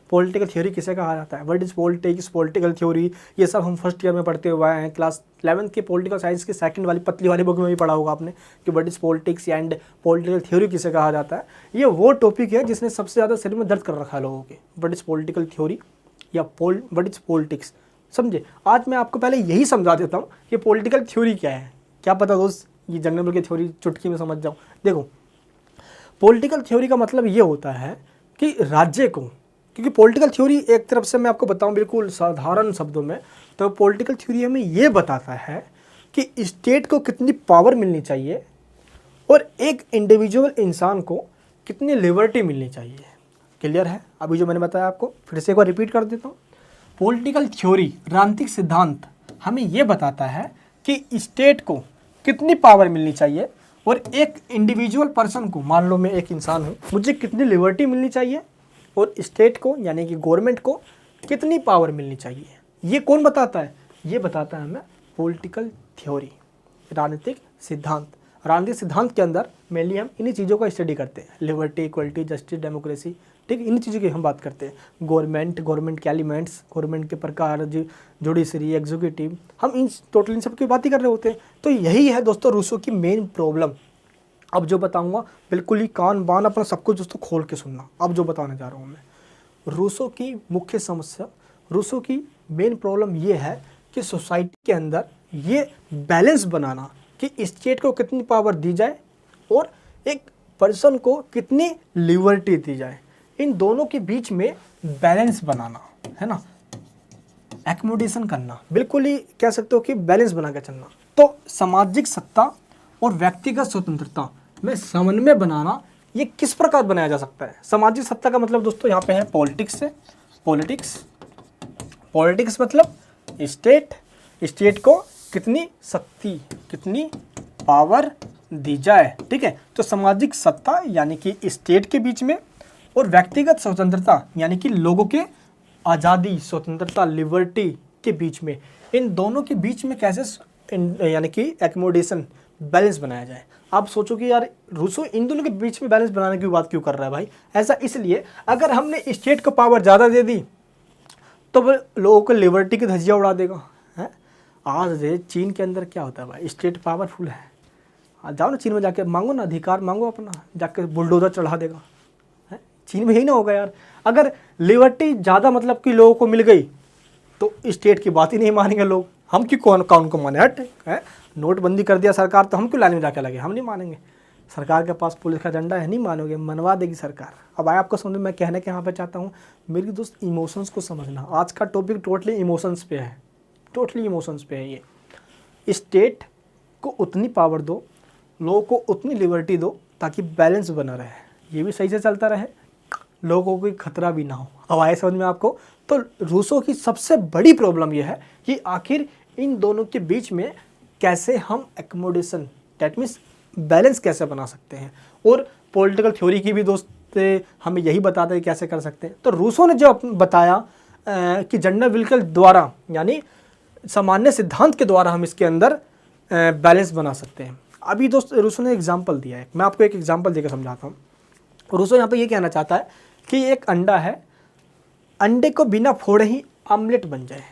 पॉलिटिकल थ्योरी किसे कहा जाता है। What is politics, political theory, ये सब हम फर्स्ट ईयर में पढ़ते हुए आए हैं। क्लास 11th के पॉलिटिकल साइंस की सेकंड वाली पतली वाली बुक में भी पढ़ा होगा आपने कि what is politics and political theory किसे कहा जाता है। ये वो टॉपिक है जिसने सबसे ज़्यादा शरीर में दर्द कर रखा है लोगों के, व्हाट इज पॉलिटिकल थ्योरी या व्हाट इज पॉलिटिक्स। समझे? आज मैं आपको पहले यही समझा देता हूँ कि पॉलिटिकल थ्योरी क्या है। क्या पता दोस्त ये जनरल की थ्योरी चुटकी में समझ जाओ। देखो, पॉलिटिकल थ्योरी का मतलब ये होता है कि राज्य को, क्योंकि पॉलिटिकल थ्योरी एक तरफ से मैं आपको बताऊं बिल्कुल साधारण शब्दों में, तो पॉलिटिकल थ्योरी हमें ये बताता है कि स्टेट को कितनी पावर मिलनी चाहिए और एक इंडिविजुअल इंसान को कितनी लिबर्टी मिलनी चाहिए। क्लियर है? अभी जो मैंने बताया आपको फिर से एक बार रिपीट कर देता हूँ। पॉलिटिकल थ्योरी, राजनीतिक सिद्धांत हमें ये बताता है कि स्टेट को कितनी पावर मिलनी चाहिए और एक इंडिविजुअल पर्सन को, मान लो मैं एक इंसान हूँ, मुझे कितनी लिबर्टी मिलनी चाहिए और स्टेट को यानी कि गवर्नमेंट को कितनी पावर मिलनी चाहिए। ये कौन बताता है? ये बताता है हमें पॉलिटिकल थ्योरी, राजनीतिक सिद्धांत। राजनीतिक सिद्धांत के अंदर मेनली हम इन्हीं चीज़ों का स्टडी करते हैं, लिबर्टी, इक्वलिटी, जस्टिस, डेमोक्रेसी, ठीक है, इन्हीं चीज़ों की हम बात करते हैं। गवर्नमेंट के एलिमेंट्स, गवर्नमेंट के प्रकार, जुडिशरी, एग्जीक्यूटिव, हम इन टोटल इन सब की बात ही कर रहे होते हैं। तो यही है दोस्तों रूसो की मेन प्रॉब्लम। अब जो बताऊंगा बिल्कुल ही कान बान अपना सब कुछ दोस्तों खोल के सुनना। अब जो बताने जा रहा हूँ मैं, रूसो की मुख्य समस्या, रूसो की मेन प्रॉब्लम ये है कि सोसाइटी के अंदर ये बैलेंस बनाना कि स्टेट को कितनी पावर दी जाए और एक पर्सन को कितनी लिबर्टी दी जाए, इन दोनों के बीच में बैलेंस बनाना है ना, एकोमोडेशन करना, बिल्कुल ही कह सकते हो कि बैलेंस बना के चलना। तो सामाजिक सत्ता और व्यक्तिगत स्वतंत्रता में समन्वय बनाना, ये किस प्रकार बनाया जा सकता है? सामाजिक सत्ता का मतलब दोस्तों यहाँ पे है पॉलिटिक्स से, पॉलिटिक्स मतलब स्टेट को कितनी शक्ति, कितनी पावर दी जाए, ठीक है। तो सामाजिक सत्ता यानी कि स्टेट के बीच में, और व्यक्तिगत स्वतंत्रता यानी कि लोगों के आज़ादी, स्वतंत्रता, लिबर्टी के बीच में, इन दोनों के बीच में कैसे यानी कि एकोमोडेशन, बैलेंस बनाया जाए। आप सोचो कि यार रूसो इन दोनों के बीच में बैलेंस बनाने की बात क्यों कर रहा है भाई? ऐसा इसलिए, अगर हमने स्टेट को पावर ज़्यादा दे दी तो वो लोगों को लिबर्टी की धज्जियाँ उड़ा देगा है। आज चीन के अंदर क्या होता है भाई, स्टेट पावरफुल है। जाओ ना चीन में जाके मांगो ना, अधिकार मांगो अपना, जाके बुलडोजर चढ़ा देगा है। चीन में यही ना होगा यार। अगर लिबर्टी ज़्यादा मतलब कि लोगों को मिल गई तो स्टेट की बात ही नहीं मानेंगे लोग। हम क्यों कौन को माने, हट है। नोटबंदी कर दिया सरकार तो हम क्यों लाइन में जाके लगे, हम नहीं मानेंगे। सरकार के पास पुलिस का झंडा है, नहीं मानोगे, मनवा देगी सरकार। अब आए आपको समझ में, मैं कहने के यहाँ पे चाहता हूँ मेरी दोस्त, इमोशंस को समझना। आज का टॉपिक टोटली इमोशंस पे है, टोटली इमोशंस पे है ये। स्टेट को उतनी पावर दो, लोगों को उतनी लिबर्टी दो ताकि बैलेंस बना रहे, ये भी सही से चलता रहे, लोगों को कोई खतरा भी ना हो। अब आए समझ में आपको? तो रूसों की सबसे बड़ी प्रॉब्लम यह है कि आखिर इन दोनों के बीच में कैसे हम एकोमोडेशन, दैट मीन्स बैलेंस कैसे बना सकते हैं। और पॉलिटिकल थ्योरी की भी दोस्त हमें यही बताते हैं कैसे कर सकते हैं। तो रूसों ने जो बताया कि जनरल विल के द्वारा, यानी सामान्य सिद्धांत के द्वारा हम इसके अंदर बैलेंस बना सकते हैं। अभी दोस्त रूसों ने एग्जाम्पल दिया है, मैं आपको एक एग्जाम्पल देकर समझाता हूँ। रूसो यहाँ पे ये कहना चाहता है कि एक अंडा है, अंडे को बिना फोड़े ही ऑमलेट बन जाए,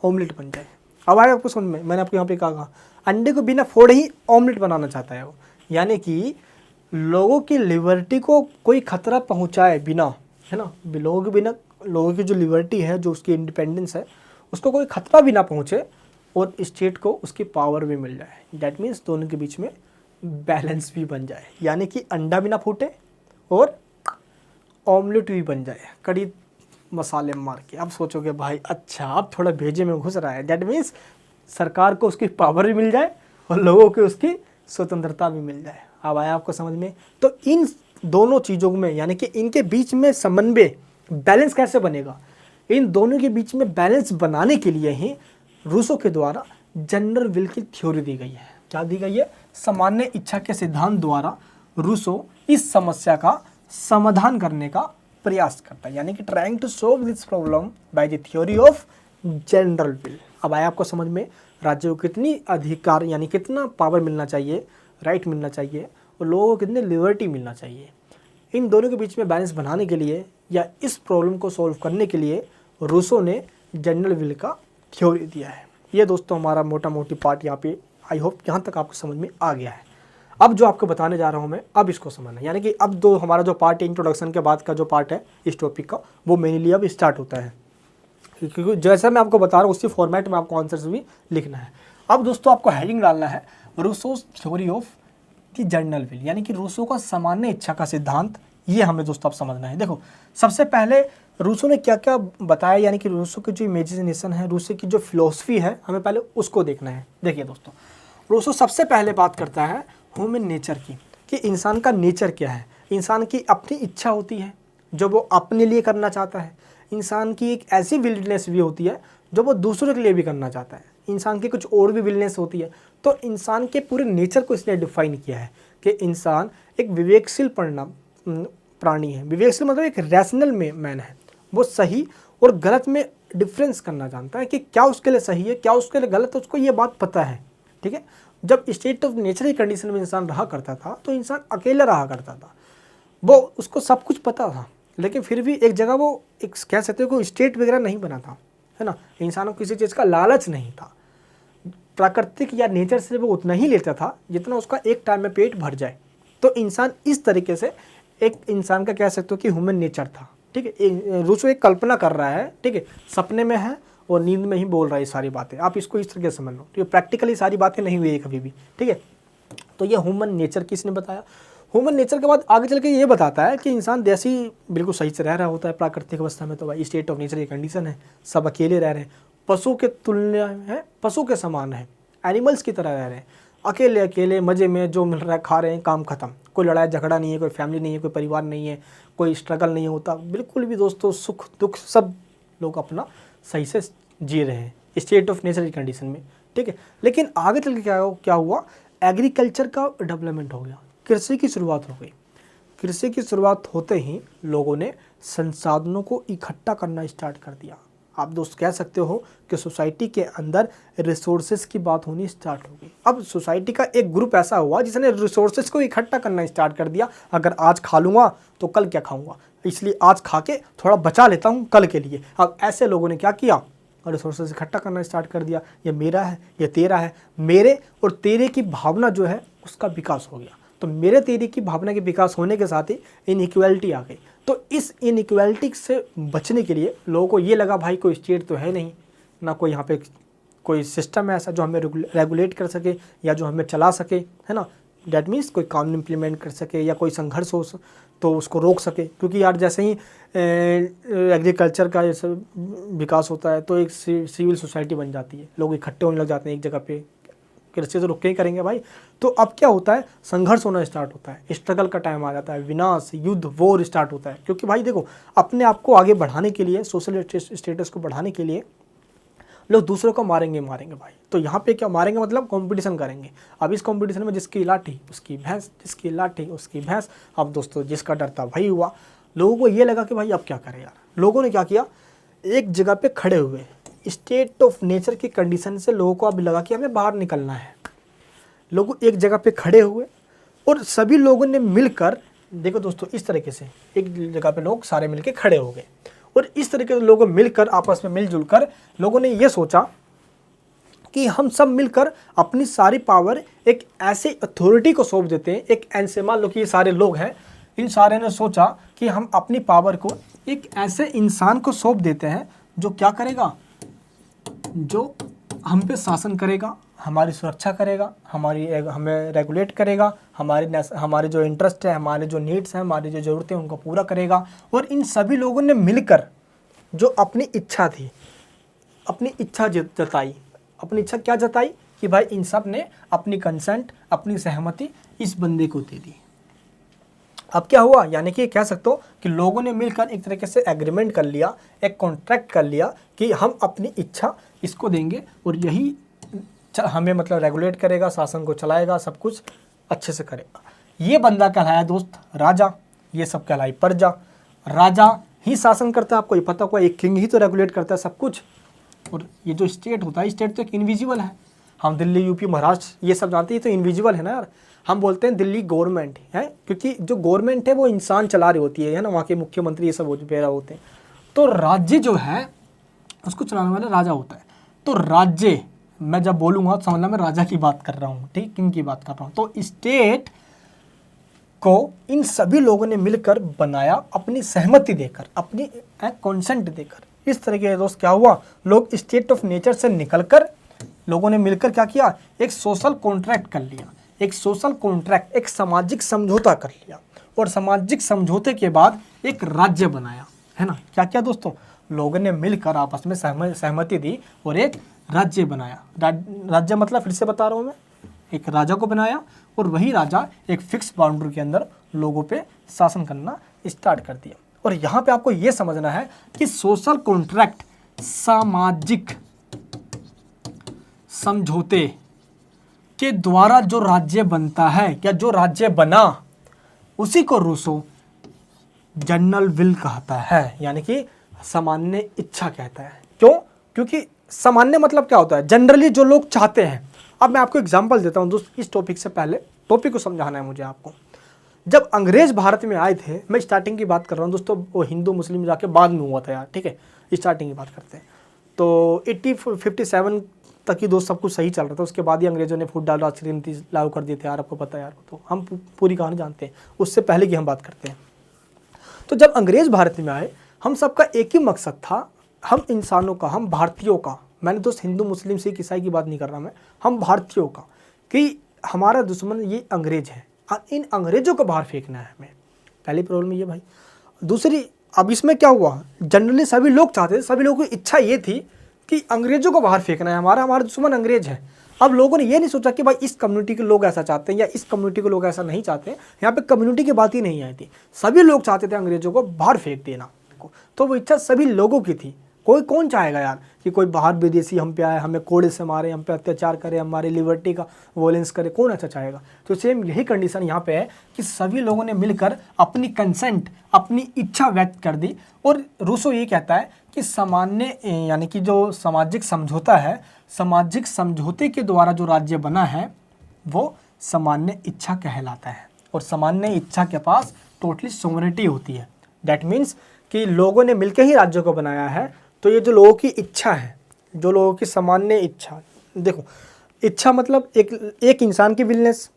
ऑमलेट बन जाए। अब आए आपको समझ में, मैंने आपको यहाँ पे कहा अंडे को बिना फोड़े ही ऑमलेट बनाना चाहता है वो, यानी कि लोगों की लिबर्टी को कोई खतरा पहुँचाए बिना, है ना, लोगों के बिना, लोगों की जो लिबर्टी है, जो उसकी इंडिपेंडेंस है, उसको कोई खतरा भी ना पहुँचे और स्टेट को उसकी पावर भी मिल जाए। डैट मीन्स दोनों के बीच में बैलेंस भी बन जाए, यानी कि अंडा भी ना फूटे और ऑमलेट भी बन जाए कड़ी मसाले मार के। अब सोचोगे भाई अच्छा अब थोड़ा भेजे में घुस रहा है, दैट मीन्स सरकार को उसकी पावर भी मिल जाए और लोगों को उसकी स्वतंत्रता भी मिल जाए। अब आया आपको समझ में? तो इन दोनों चीज़ों में, यानी कि इनके बीच में समन्वय, बैलेंस कैसे बनेगा, इन दोनों के बीच में बैलेंस बनाने के लिए ही रूसो के द्वारा जनरल विल की थ्योरी दी गई है। क्या दी गई है? सामान्य इच्छा के सिद्धांत द्वारा रूसो इस समस्या का समाधान करने का प्रयास करता है, यानी कि trying to solve this problem by the theory of general will. अब आया आपको समझ में? राज्यों को कितनी अधिकार, यानी कितना पावर मिलना चाहिए, राइट मिलना चाहिए, और लोगों को कितनी लिबर्टी मिलना चाहिए। इन दोनों के बीच में बैलेंस बनाने के लिए या इस प्रॉब्लम को सॉल्व करने के लिए रूसो ने जनरल विल का थ्योरी दिया है। ये दोस्तों हमारा मोटा मोटी पार्ट यहाँ पे, आई होप यहाँ तक आपको समझ में आ गया है। अब जो आपको बताने जा रहा हूँ मैं, अब इसको समझना, यानी कि अब दो हमारा जो पार्ट है, इंट्रोडक्शन के बाद का जो पार्ट है इस टॉपिक का, वो मेनली अब स्टार्ट होता है, क्योंकि जैसा मैं आपको बता रहा हूँ उसी फॉर्मेट में आपको आंसर्स भी लिखना है। अब दोस्तों आपको हेडिंग डालना है Rousseau's theory of the general will, यानी कि रूसो का सामान्य इच्छा का सिद्धांत। ये हमें दोस्तों अब समझना है। देखो सबसे पहले रूसो ने क्या क्या बताया, यानी कि रूसो की जो इमेजिनेशन है, रूसो की जो फिलॉसफी है, हमें पहले उसको देखना है। देखिए दोस्तों, रूसो सबसे पहले बात करता है ह्यूमन नेचर की, कि इंसान का नेचर क्या है। इंसान की अपनी इच्छा होती है जो वो अपने लिए करना चाहता है। इंसान की एक ऐसी विलनेस भी होती है जो वो दूसरों के लिए भी करना चाहता है। इंसान की कुछ और भी विलनेस होती है। तो इंसान के पूरे नेचर को इसने डिफाइन किया है कि इंसान एक विवेकशील प्राणी है। विवेकशील मतलब एक रैशनल मैन है। वो सही और गलत में डिफरेंस करना जानता है कि क्या उसके लिए सही है, क्या उसके लिए गलत है, उसको ये बात पता है। ठीक है, जब स्टेट ऑफ नेचर की कंडीशन में इंसान रहा करता था तो इंसान अकेला रहा करता था। वो उसको सब कुछ पता था, लेकिन फिर भी एक जगह वो एक कह सकते हो कोई स्टेट वगैरह नहीं बना था, है ना। इंसान को किसी चीज़ का लालच नहीं था। प्राकृतिक या नेचर से वो उतना ही लेता था जितना उसका एक टाइम में पेट भर जाए। तो इंसान इस तरीके से एक इंसान का कह सकते हो कि ह्यूमन नेचर था। ठीक है, रूसो एक कल्पना कर रहा है, ठीक है, सपने में है और नींद में ही बोल रहा है ये सारी बातें। आप इसको इस तरीके से समझ लो, ठीक है, प्रैक्टिकली सारी बातें नहीं हुई है कभी भी। ठीक है, तो ये ह्यूमन नेचर किसने बताया। ह्यूमन नेचर के बाद आगे चल के ये बताता है कि इंसान जैसी बिल्कुल सही से रह रहा होता है प्राकृतिक अवस्था में, तो भाई स्टेट ऑफ नेचर की कंडीशन है, सब अकेले रह रहे हैं, पशु के तुलना है, पशु के समान है, एनिमल्स की तरह रह रहे हैं, अकेले अकेले मज़े में जो मिल रहा है खा रहे हैं, काम खत्म, कोई लड़ाई झगड़ा नहीं है, कोई फैमिली नहीं है, कोई परिवार नहीं है, कोई स्ट्रगल नहीं होता, बिल्कुल भी दोस्तों सुख दुख सब लोग अपना सही से जी रहे हैं स्टेट ऑफ नेचर की कंडीशन में। ठीक है, लेकिन आगे चल के क्या हुआ, एग्रीकल्चर का डेवलपमेंट हो गया, कृषि की शुरुआत हो गई। कृषि की शुरुआत होते ही लोगों ने संसाधनों को इकट्ठा करना स्टार्ट कर दिया। आप दोस्त कह सकते हो कि सोसाइटी के अंदर रिसोर्सेज की बात होनी स्टार्ट होगी। अब सोसाइटी का एक ग्रुप ऐसा हुआ जिसने रिसोर्सेज को इकट्ठा करना स्टार्ट कर दिया। अगर आज खा लूँगा तो कल क्या खाऊंगा, इसलिए आज खा के थोड़ा बचा लेता हूँ कल के लिए। अब ऐसे लोगों ने क्या किया, रिसोर्सेज इकट्ठा करना स्टार्ट कर दिया। ये मेरा है, ये तेरा है, मेरे और तेरे की भावना जो है उसका विकास हो गया। तो मेरे तेरे की भावना के विकास होने के साथ ही इनइक्वालिटी आ गई। तो इस इनइक्वालिटी से बचने के लिए लोगों को ये लगा भाई कोई स्टेट तो है नहीं, ना कोई यहाँ पे कोई सिस्टम है ऐसा जो हमें रेगुलेट कर सके या जो हमें चला सके, है ना। डैट मीन्स कोई कानून इम्प्लीमेंट कर सके या कोई संघर्ष हो तो उसको रोक सके। क्योंकि यार जैसे ही एग्रीकल्चर का जैसे विकास होता है तो एक सिविल सोसाइटी बन जाती है, लोग इकट्ठे होने लग जाते हैं एक जगह पे, कृषि तो रुक के ही करेंगे भाई। तो अब क्या होता है, संघर्ष होना स्टार्ट होता है, स्ट्रगल का टाइम आ जाता है, विनाश, युद्ध, वॉर स्टार्ट होता है। क्योंकि भाई देखो, अपने आप को आगे बढ़ाने के लिए, सोशल स्टेटस को बढ़ाने के लिए लोग दूसरों को मारेंगे भाई। तो यहाँ पे क्या मारेंगे, मतलब कंपटीशन करेंगे। अब इस कंपटीशन में जिसकी लाठी उसकी भैंस, जिसकी लाठी उसकी भैंस। अब दोस्तों जिसका डर था वही हुआ। लोगों को ये लगा कि भाई अब क्या करें यार। लोगों ने क्या किया, एक जगह पे खड़े हुए, स्टेट ऑफ नेचर की कंडीशन से लोगों को अब लगा कि हमें बाहर निकलना है। लोग एक जगह पे खड़े हुए और सभी लोगों ने मिलकर, देखो दोस्तों इस तरीके से एक जगह पे लोग सारे मिलके खड़े हो गए और इस तरीके से लोग मिलकर आपस में मिलजुल कर लोगों ने ये सोचा कि हम सब मिलकर अपनी सारी पावर एक ऐसे अथॉरिटी को सौंप देते हैं। एक ऐसे, मान लो कि ये सारे लोग हैं, इन सारे ने सोचा कि हम अपनी पावर को एक ऐसे इंसान को सौंप देते हैं जो क्या करेगा, जो हम पे शासन करेगा, हमारी सुरक्षा करेगा, हमें रेगुलेट करेगा, हमारे जो इंटरेस्ट है, हमारे जो नीड्स हैं, हमारी जो ज़रूरतें हैं उनको पूरा करेगा। और इन सभी लोगों ने मिलकर जो अपनी इच्छा थी, अपनी इच्छा जताई। अपनी इच्छा क्या जताई कि भाई इन सब ने अपनी कंसेंट, अपनी सहमति इस बंदे को दे दी। अब क्या हुआ, यानी कि कह सकते हो कि लोगों ने मिलकर एक तरीके से एग्रीमेंट कर लिया, एक कॉन्ट्रैक्ट कर लिया कि हम अपनी इच्छा इसको देंगे और यही हमें मतलब रेगुलेट करेगा, शासन को चलाएगा, सब कुछ अच्छे से करेगा। ये बंदा कहलाया दोस्त राजा, ये सब कहलाई प्रजा। राजा ही शासन करता है, आपको ये पता होगा, एक किंग ही तो रेगुलेट करता है सब कुछ। और ये जो स्टेट होता है, स्टेट तो एक इनविजिबल है। हम दिल्ली, यूपी, महाराष्ट्र ये सब जानते हैं, तो इनविजिबल है ना यार। हम बोलते हैं दिल्ली गवर्नमेंट है, क्योंकि जो गवर्नमेंट है वो इंसान चला रही होती है ना, वहाँ के मुख्यमंत्री ये सब वगैरह होते हैं। तो राज्य जो है उसको चलाने वाला राजा होता है। तो राज्य मैं जब बोलूँगा तो समझना मैं राजा की बात कर रहा हूँ, ठीक, किंग की बात कर रहा हूँ। तो स्टेट को इन सभी लोगों ने मिलकर बनाया, अपनी सहमति देकर, अपनी कंसेंट देकर। इस तरीके से दोस्त क्या हुआ, लोग स्टेट ऑफ नेचर से निकलकर लोगों ने मिलकर क्या किया, एक सोशल कॉन्ट्रैक्ट कर लिया। एक सोशल कॉन्ट्रैक्ट, एक सामाजिक समझौता कर लिया और सामाजिक समझौते के बाद एक राज्य बनाया, है ना। क्या क्या दोस्तों, लोगों ने मिलकर आपस में सहमति दी और एक राज्य बनाया। राज्य मतलब फिर से बता रहा हूँ मैं, एक राजा को बनाया और वही राजा एक फिक्स बाउंड्री के अंदर लोगों पे शासन करना स्टार्ट कर दिया। और यहाँ पे आपको ये समझना है कि सोशल कॉन्ट्रैक्ट, सामाजिक समझौते के द्वारा जो राज्य बनता है या जो राज्य बना, उसी को रूसो जनरल विल कहता है, यानी कि सामान्य इच्छा कहता है। क्यों? क्योंकि सामान्य मतलब क्या होता है, जनरली जो लोग चाहते हैं। अब मैं आपको एग्जांपल देता हूं दोस्त, इस टॉपिक से पहले टॉपिक को समझाना है मुझे आपको। जब अंग्रेज भारत में आए थे, मैं स्टार्टिंग की बात कर रहा हूं दोस्तों, वो हिंदू मुस्लिम जाके बाद में हुआ था यार, ठीक है, स्टार्टिंग की बात करते हैं। तो 1857 तक ही दोस्त सब कुछ सही चल रहा था, उसके बाद ही अंग्रेजों ने फूट डाल राष्ट्रीय नीति लागू कर दिए थे यार, आपको पता है यार, तो हम पूरी कहानी जानते हैं, उससे पहले की हम बात करते हैं। तो जब अंग्रेज भारत में आए, हम सबका एक ही मकसद था, हम इंसानों का, हम भारतीयों का, मैंने दोस्त हिंदू मुस्लिम सिख ईसाई की बात नहीं कर रहा मैं, हम भारतीयों का, कि हमारा दुश्मन ये अंग्रेज है, इन अंग्रेजों को बाहर फेंकना है हमें। पहली प्रॉब्लम ये भाई। दूसरी, अब इसमें क्या हुआ, जनरली सभी लोग चाहते थे, सभी लोगों की इच्छा ये थी कि अंग्रेजों को बाहर फेंकना है, हमारा दुश्मन अंग्रेज है। अब लोगों ने ये नहीं सोचा कि भाई इस कम्युनिटी के लोग ऐसा चाहते हैं या इस कम्युनिटी के लोग ऐसा नहीं चाहते हैं, यहाँ पे कम्युनिटी की बात ही नहीं आई थी, सभी लोग चाहते थे अंग्रेजों को बाहर फेंक देना। तो वो इच्छा सभी लोगों की थी। कोई कौन चाहेगा यार कि कोई बाहर विदेशी हम पे आए, हमें कोड़े से मारे, हम पे अत्याचार करे, हमारी लिबर्टी का वॉयलेंस करे, कौन अच्छा चाहेगा। तो सेम यही कंडीशन यहाँ पे है कि सभी लोगों ने मिलकर अपनी कंसेंट, अपनी इच्छा व्यक्त कर दी। और रूसो ये कहता है कि सामान्य यानी कि जो सामाजिक समझौता है, सामाजिक समझौते के द्वारा जो राज्य बना है वो सामान्य इच्छा कहलाता है। और सामान्य इच्छा के पास टोटली सोवरेनिटी होती है। दैट मीन्स कि लोगों ने मिलकर ही राज्य को बनाया है। तो ये जो लोगों की इच्छा है, जो लोगों की सामान्य इच्छा, देखो इच्छा मतलब एक इंसान की विलनेस,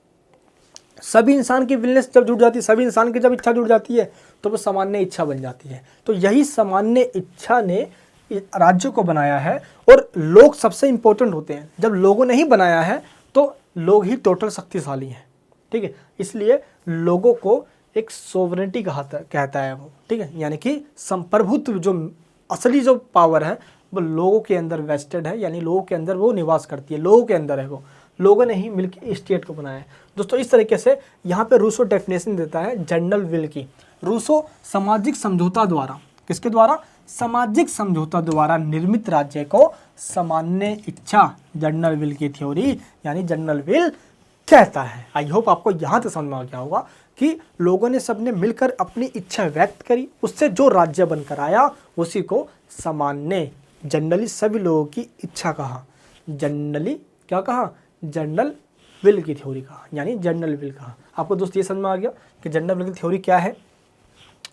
सभी इंसान की विलनेस जब जुड़ जाती है, सभी इंसान की जब इच्छा जुड़ जाती है तो वो सामान्य इच्छा बन जाती है। तो यही सामान्य इच्छा ने राज्य को बनाया है। और लोग सबसे इंपॉर्टेंट होते हैं। जब लोगों ने ही बनाया है तो लोग ही टोटल शक्तिशाली हैं, ठीक है। इसलिए लोगों को एक सोवरेनिटी कहता है वो, ठीक है। यानी कि संप्रभुत्व, जो असली जो पावर है वो लोगों के अंदर वेस्टेड है, यानी लोगों के अंदर वो निवास करती है, लोगों के अंदर है वो, लोगों ने ही मिलकर स्टेट को बनाया है। दोस्तों इस तरीके से यहाँ पे रूसो डेफिनेशन देता है जनरल विल की। रूसो सामाजिक समझौता द्वारा, किसके द्वारा, सामाजिक समझौता द्वारा निर्मित राज्य को सामान्य इच्छा, जनरल विल की थ्योरी यानी जनरल विल कहता है। आई होप आपको यहाँ तक समझ में आ गया होगा कि लोगों ने सबने मिलकर अपनी इच्छा व्यक्त करी, उससे जो राज्य बनकर आया उसी को सामान्य, जनरली सभी लोगों की इच्छा कहा, जनरली क्या कहा, जनरल विल की थ्योरी कहा, यानी जनरल विल कहा। आपको दोस्त ये समझ में आ गया कि जनरल विल की थ्योरी क्या है,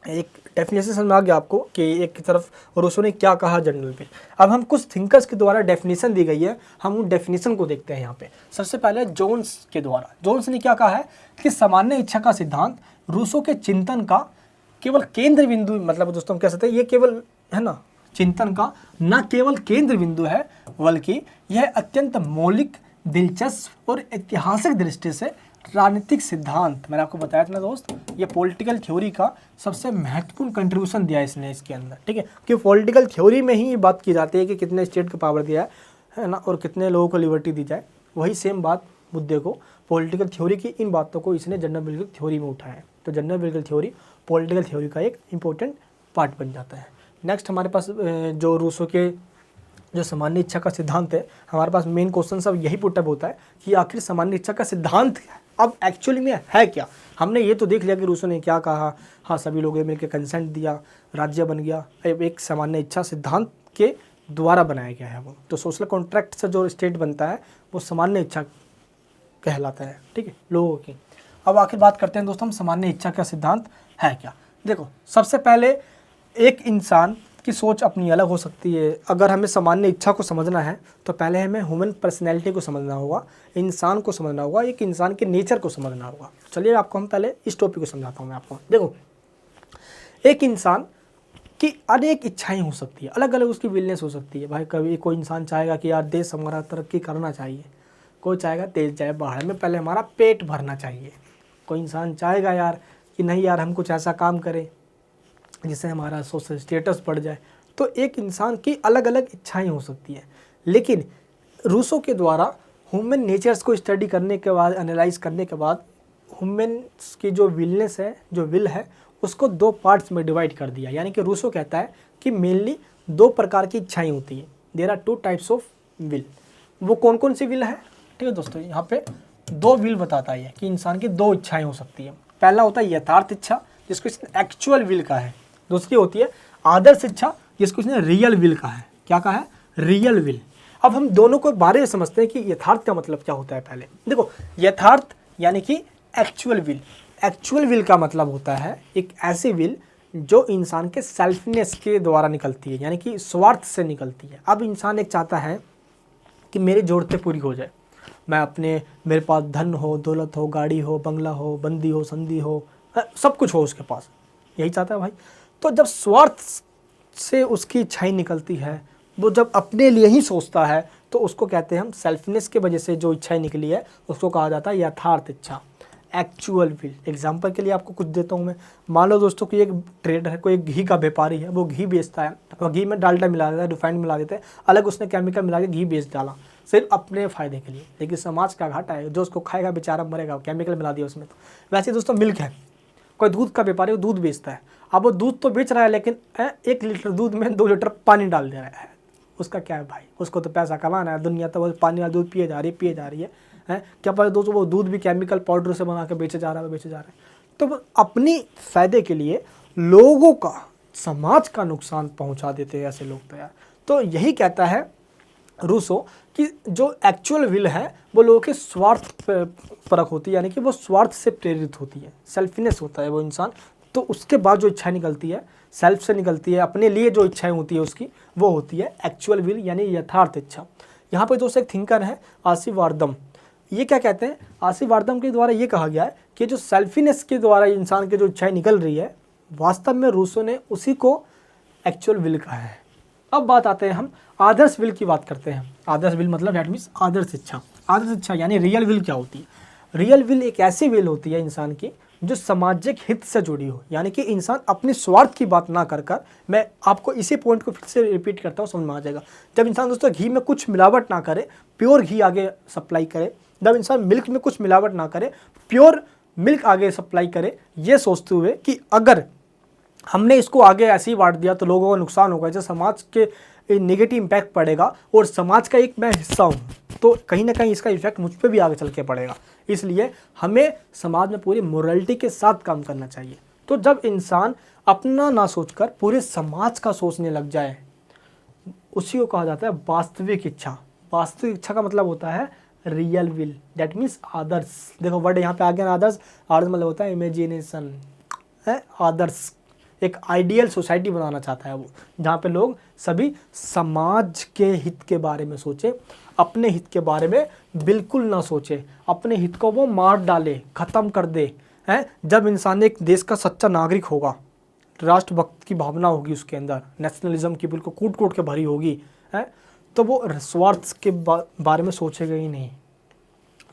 एक डेफिनेशन समझ में आ गया आपको कि एक की तरफ रूसो ने क्या कहा जनरल विल। अब हम कुछ थिंकर्स के द्वारा डेफिनेशन दी गई है, हम उन डेफिनेशन को देखते हैं यहाँ पे। सबसे पहले जोन्स के द्वारा, जोन्स ने क्या कहा है कि सामान्य इच्छा का सिद्धांत रूसो के चिंतन का केवल केंद्र बिंदु, मतलब दोस्तों हम कह सकते हैं ये केवल है ना चिंतन का न केवल केंद्र बिंदु है, बल्कि यह अत्यंत मौलिक, दिलचस्प और ऐतिहासिक दृष्टि से राजनीतिक सिद्धांत, मैंने आपको बताया था ना दोस्त, ये पॉलिटिकल थ्योरी का सबसे महत्वपूर्ण कंट्रीब्यूशन दिया है इसने इसके अंदर, ठीक है। कि पॉलिटिकल थ्योरी में ही बात की जाती है कि कितने स्टेट को पावर दिया है ना, और कितने लोगों को लिबर्टी दी जाए। वही सेम बात मुद्दे को, पॉलिटिकल थ्योरी की इन बातों को इसने जनरल विल की थ्योरी में उठाया है। तो जनरल विल की थ्योरी पॉलिटिकल थ्योरी का एक इंपॉर्टेंट पार्ट बन जाता है। नेक्स्ट हमारे पास जो रूसो के जो सामान्य इच्छा का सिद्धांत है, हमारे पास मेन क्वेश्चन सब यही पुटअप होता है कि आखिर सामान्य इच्छा का सिद्धांत अब एक्चुअली में है क्या। हमने ये तो देख लिया कि रूसो ने क्या कहा, हाँ सभी लोगों ने मिलकर कंसेंट दिया, राज्य बन गया, एक सामान्य इच्छा सिद्धांत के द्वारा बनाया गया है वो। तो सोशल कॉन्ट्रैक्ट से जो स्टेट बनता है वो सामान्य इच्छा कहलाता है, ठीक है, लोगों की। अब आखिर बात करते हैं दोस्तों हम सामान्य इच्छा का सिद्धांत है क्या। देखो सबसे पहले एक इंसान की सोच अपनी अलग हो सकती है। अगर हमें सामान्य इच्छा को समझना है तो पहले हमें ह्यूमन पर्सनैलिटी को समझना होगा, इंसान को समझना होगा, एक इंसान के नेचर को समझना होगा। चलिए आपको हम पहले इस टॉपिक को समझाता हूँ मैं आपको। देखो एक इंसान की अनेक इच्छाएं हो सकती है, अलग अलग उसकी विलनेस हो सकती है। भाई कभी कोई इंसान चाहेगा कि यार देश हमारा तरक्की करना चाहिए, कोई चाहेगा तेज जाए बाहर में, पहले हमारा पेट भरना चाहिए। कोई इंसान चाहेगा यार कि नहीं यार हम कुछ ऐसा काम करें जिससे हमारा सोशल स्टेटस बढ़ जाए। तो एक इंसान की अलग अलग इच्छाएं हो सकती हैं। लेकिन रूसो के द्वारा ह्यूमन नेचर्स को स्टडी करने के बाद, एनालाइज करने के बाद, ह्यूमन्स की जो विलनेस है, जो विल है, उसको दो पार्ट्स में डिवाइड कर दिया। यानी कि रूसो कहता है कि मेनली दो प्रकार की इच्छाएं होती हैं। There are two types of will. वो कौन कौन सी विल है, ठीक है दोस्तों, यहाँ पे दो विल बताता है कि इंसान की दो इच्छाएं हो सकती है। पहला होता है यथार्थ इच्छा, जिसको इसने एक्चुअल विल कहा है। दूसरी होती है आदर्श इच्छा, जिसको इसने रियल विल कहा है। क्या कहा है, रियल विल। अब हम दोनों को बारे में समझते हैं कि यथार्थ का मतलब क्या होता है। पहले देखो यथार्थ यानी कि एक्चुअल विल। एक्चुअल विल का मतलब होता है एक ऐसी विल जो इंसान के सेल्फनेस के द्वारा निकलती है, यानी कि स्वार्थ से निकलती है। अब इंसान एक चाहता है कि मेरी ज़रूरतें पूरी हो जाए, मैं अपने, मेरे पास धन हो, दौलत हो, गाड़ी हो, बंगला हो, बंदी हो, संधि हो, सब कुछ हो उसके पास, यही चाहता है भाई। तो जब स्वार्थ से उसकी इच्छाएं निकलती है, वो जब अपने लिए ही सोचता है, तो उसको कहते हैं हम, सेल्फनेस के वजह से जो इच्छाएं निकली है उसको कहा जाता है यथार्थ इच्छा, एक्चुअल विल। एग्जांपल के लिए आपको कुछ देता हूँ मैं। मान लो दोस्तों कि एक ट्रेडर है, कोई घी का व्यापारी है, वो घी बेचता है, और घी में डालडा मिला देता है, रिफाइंड मिला देते हैं, अलग उसने केमिकल मिला के घी बेच डाला सिर्फ अपने फ़ायदे के लिए। लेकिन समाज का घाटा है, जो उसको खाएगा बेचारा मरेगा, केमिकल मिला दिया उसमें। तो वैसे दोस्तों मिल्क है, कोई दूध का व्यापारी वो दूध बेचता है, अब वो दूध तो बेच रहा है, लेकिन 1 लीटर दूध में 2 लीटर पानी डाल दे रहा है। उसका क्या है भाई, उसको तो पैसा कमाना है, दुनिया तो बस पानी वाला दूध पिए जा रही है। क्या पता दोस्तों वो दूध भी केमिकल पाउडर से बना के बेचे जा रहा है। तो वो अपनी फ़ायदे के लिए लोगों का, समाज का नुकसान पहुंचा देते हैं ऐसे लोग तो यार। तो यही कहता है रूसो कि जो एक्चुअल विल है वो लोगों के स्वार्थ परक होती है, यानी कि वो स्वार्थ से प्रेरित होती है, सेल्फिनेस होता है वो इंसान। तो उसके बाद जो इच्छाएं निकलती है, सेल्फ से निकलती है, अपने लिए जो इच्छाएं होती है उसकी, वो होती है एक्चुअल विल, यानी यथार्थ इच्छा। यहाँ पे दोस्तों एक थिंकर है आशीर्वादम, ये क्या कहते हैं, आशीर्वादम के द्वारा ये कहा गया है कि जो सेल्फिनेस के द्वारा इंसान की जो इच्छाएं निकल रही है, वास्तव में रूसो ने उसी को एक्चुअल विल कहा है। अब बात आते हैं हम आदर्श विल की बात करते हैं। आदर्श विल मतलब दैट मीन्स आदर्श इच्छा। आदर्श इच्छा यानी रियल विल क्या होती है? रियल विल एक ऐसी विल होती है इंसान की जो सामाजिक हित से जुड़ी हो, यानी कि इंसान अपने स्वार्थ की बात ना कर मैं आपको इसी पॉइंट को फिर से रिपीट करता हूँ, समझ में आ जाएगा। जब इंसान दोस्तों घी में कुछ मिलावट ना करे, प्योर घी आगे सप्लाई करे, जब इंसान मिल्क में कुछ मिलावट ना करे, प्योर मिल्क आगे सप्लाई करे, ये सोचते हुए कि अगर हमने इसको आगे ऐसे ही बांट दिया तो लोगों को नुकसान होगा, जैसे समाज के नेगेटिव इम्पैक्ट पड़ेगा, और समाज का एक मैं हिस्सा हूँ तो कहीं ना कहीं इसका इफेक्ट मुझ पर भी आगे चल के पड़ेगा। इसलिए हमें समाज में पूरी मोरालिटी के साथ काम करना चाहिए। तो जब इंसान अपना ना सोचकर पूरे समाज का सोचने लग जाए, उसी को कहा जाता है वास्तविक इच्छा। वास्तविक इच्छा का मतलब होता है रियल विल, दैट मीन्स आदर्श। देखो वर्ड यहाँ पे आ गया ना, आदर्श। आदर्श मतलब होता है इमेजिनेशन है। आदर्श एक आइडियल सोसाइटी बनाना चाहता है वो, जहाँ पे लोग सभी समाज के हित के बारे में सोचे, अपने हित के बारे में बिल्कुल ना सोचे, अपने हित को वो मार डाले, ख़त्म कर दे हैं। जब इंसान एक देश का सच्चा नागरिक होगा, राष्ट्रभक्त की भावना होगी उसके अंदर, नेशनलिज्म की बिल्कुल कूट कूट के भरी होगी है, तो वो स्वार्थ के बारे में सोचेगा ही नहीं।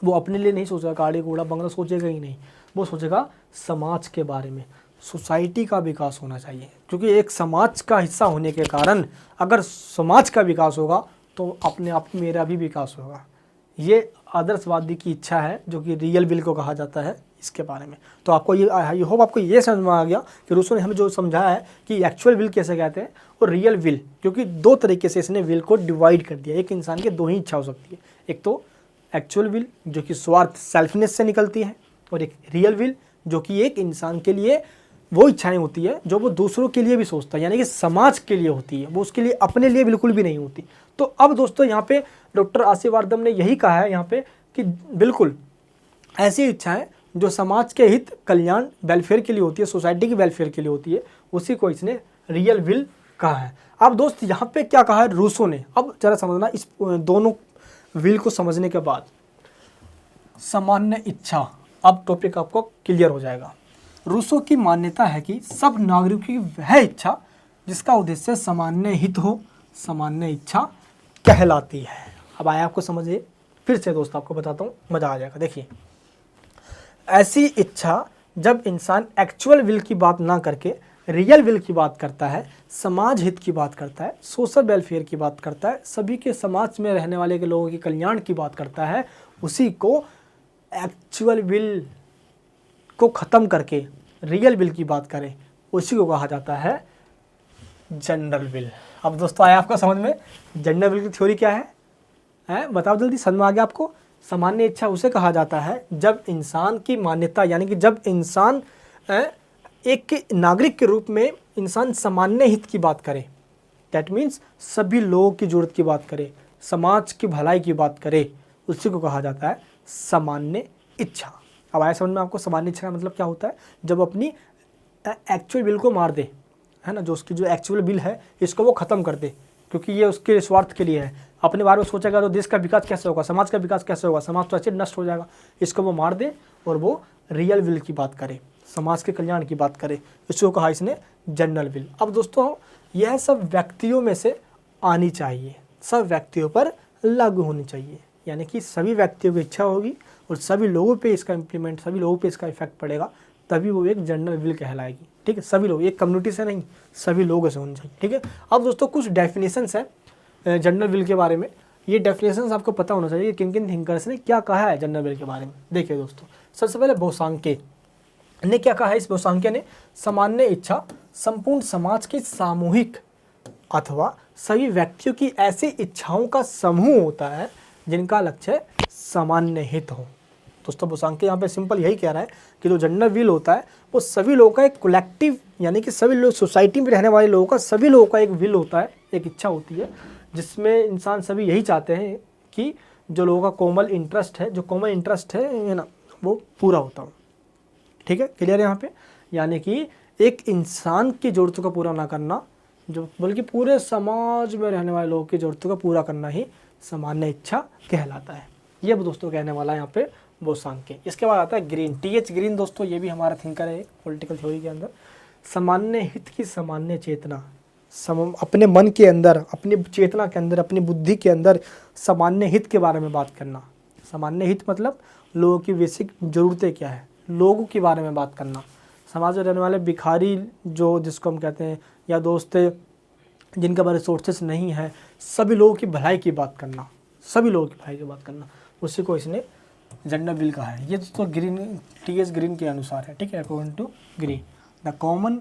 वो अपने लिए नहीं सोचेगा, गाड़ी घोड़ा बंगला सोचेगा ही नहीं, वो सोचेगा समाज के बारे में। सोसाइटी का विकास होना चाहिए, क्योंकि एक समाज का हिस्सा होने के कारण अगर समाज का विकास होगा तो अपने आप मेरा भी विकास होगा। ये आदर्शवादी की इच्छा है, जो कि रियल विल को कहा जाता है इसके बारे में। तो आपको ये आई होप आपको ये समझ में आ गया कि रूसो ने हमें जो समझाया है कि एक्चुअल विल कैसे कहते हैं और रियल विल, क्योंकि 2 तरीके से इसने विल को डिवाइड कर दिया। एक इंसान की 2 ही इच्छा हो सकती है, एक तो एक्चुअल विल जो कि स्वार्थ सेल्फनेस से निकलती है, और एक रियल विल जो कि एक इंसान के लिए वो इच्छाएं होती है जो वो दूसरों के लिए भी सोचता है, यानी कि समाज के लिए होती है, वो उसके लिए अपने लिए बिल्कुल भी नहीं होती। तो अब दोस्तों यहाँ पे डॉक्टर आशीर्वादम ने यही कहा है यहाँ पे कि बिल्कुल ऐसी इच्छाएं जो समाज के हित, कल्याण, वेलफेयर के लिए होती है, सोसाइटी की वेलफेयर के लिए होती है, उसी को इसने रियल विल कहा है। अब दोस्त यहाँ पे क्या कहा है रूसो ने, अब जरा समझना इस दोनों विल को समझने के बाद। सामान्य इच्छा, अब टॉपिक आपको क्लियर हो जाएगा। रूसो की मान्यता है कि सब नागरिकों की वह इच्छा जिसका उद्देश्य सामान्य हित हो, सामान्य इच्छा कहलाती है। अब आया आपको समझिए, फिर से दोस्त आपको बताता हूँ, मज़ा आ जाएगा। देखिए, ऐसी इच्छा जब इंसान एक्चुअल विल की बात ना करके रियल विल की बात करता है, समाज हित की बात करता है, सोशल वेलफेयर की बात करता है, सभी के समाज में रहने वाले के लोगों के कल्याण की बात करता है, उसी को एक्चुअल विल को ख़त्म करके रियल विल की बात करें, उसी को कहा जाता है जनरल विल। अब दोस्तों आया आपको समझ में जनरल विल की थ्योरी क्या है? बताओ जल्दी, समझ में आ गया आपको? सामान्य इच्छा उसे कहा जाता है जब इंसान की मान्यता, यानी कि जब इंसान एक नागरिक के रूप में इंसान सामान्य हित की बात करे, दैट मीन्स सभी लोगों की ज़रूरत की बात करे, समाज की भलाई की बात करे, उसी को कहा जाता है सामान्य इच्छा। अब आया समझ में आपको सामान्य इच्छा का मतलब क्या होता है? जब अपनी एक्चुअल विल को मार दे, है ना, जो उसकी जो एक्चुअल विल है इसको वो ख़त्म कर दे, क्योंकि ये उसके स्वार्थ के लिए है। अपने बारे में सोचेगा तो देश का विकास कैसे होगा, समाज का विकास कैसे होगा, समाज तो ऐसे नष्ट हो जाएगा। इसको वो मार दे और वो रियल विल की बात करे, समाज के कल्याण की बात करे, इसको कहा इसने जनरल विल। अब दोस्तों यह सब व्यक्तियों में से आनी चाहिए, सब व्यक्तियों पर लागू होनी चाहिए, यानी कि सभी व्यक्तियों की इच्छा होगी और सभी लोगों पे इसका इम्प्लीमेंट, सभी लोगों पे इसका इफेक्ट पड़ेगा, तभी वो एक जनरल विल कहलाएगी। ठीक है, सभी लोग, एक कम्युनिटी से नहीं, सभी लोगों से होनी चाहिए। ठीक है, अब दोस्तों कुछ डेफिनेशंस है जनरल विल के बारे में। ये डेफिनेशंस आपको पता होना चाहिए किन किन थिंकर्स ने क्या कहा है जनरल विल के बारे में। देखिए दोस्तों, सबसे पहले बोसांके ने क्या कहा है? इस बोसांके ने सामान्य इच्छा संपूर्ण समाज के सामूहिक अथवा सभी व्यक्तियों की ऐसी इच्छाओं का समूह होता है जिनका लक्ष्य सामान्य हित हो। दोस्तों बोसांके यहाँ पे सिंपल यही कह रहा है कि जो जनरल विल होता है वो सभी लोगों का एक कलेक्टिव, यानी कि सभी लोग सोसाइटी में रहने वाले लोगों का, सभी लोगों का एक विल होता है, एक इच्छा होती है, जिसमें इंसान सभी यही चाहते हैं कि जो लोगों का कॉमन इंटरेस्ट है ना, वो पूरा होता हो। ठीक है, क्लियर है यहाँ पे? यानी कि एक इंसान की ज़रूरतों का पूरा ना करना, जो बल्कि पूरे समाज में रहने वाले लोगों की ज़रूरतों का पूरा करना ही सामान्य इच्छा कहलाता है। ये दोस्तों कहने वाला है यहाँ पे बोसांके। इसके बाद आता है ग्रीन, टी.एच. ग्रीन। दोस्तों ये भी हमारा थिंकर है पॉलिटिकल थ्योरी के अंदर। सामान्य हित की सामान्य चेतना, अपने मन के अंदर, अपनी चेतना के अंदर, अपनी बुद्धि के अंदर सामान्य हित के बारे में बात करना। सामान्य हित मतलब लोगों की बेसिक ज़रूरतें क्या है, लोगों के बारे में बात करना। समाज में रहने वाले भिखारी जो जिसको हम कहते हैं, या दोस्त जिनके पास रिसोर्सेस नहीं है, सभी लोगों की भलाई की बात करना, सभी लोगों की भलाई की बात करना, उसी को इसने जनरल विल कहा है। ये तो ग्रीन, टी.एच. ग्रीन के अनुसार है। ठीक है, according to Green the common,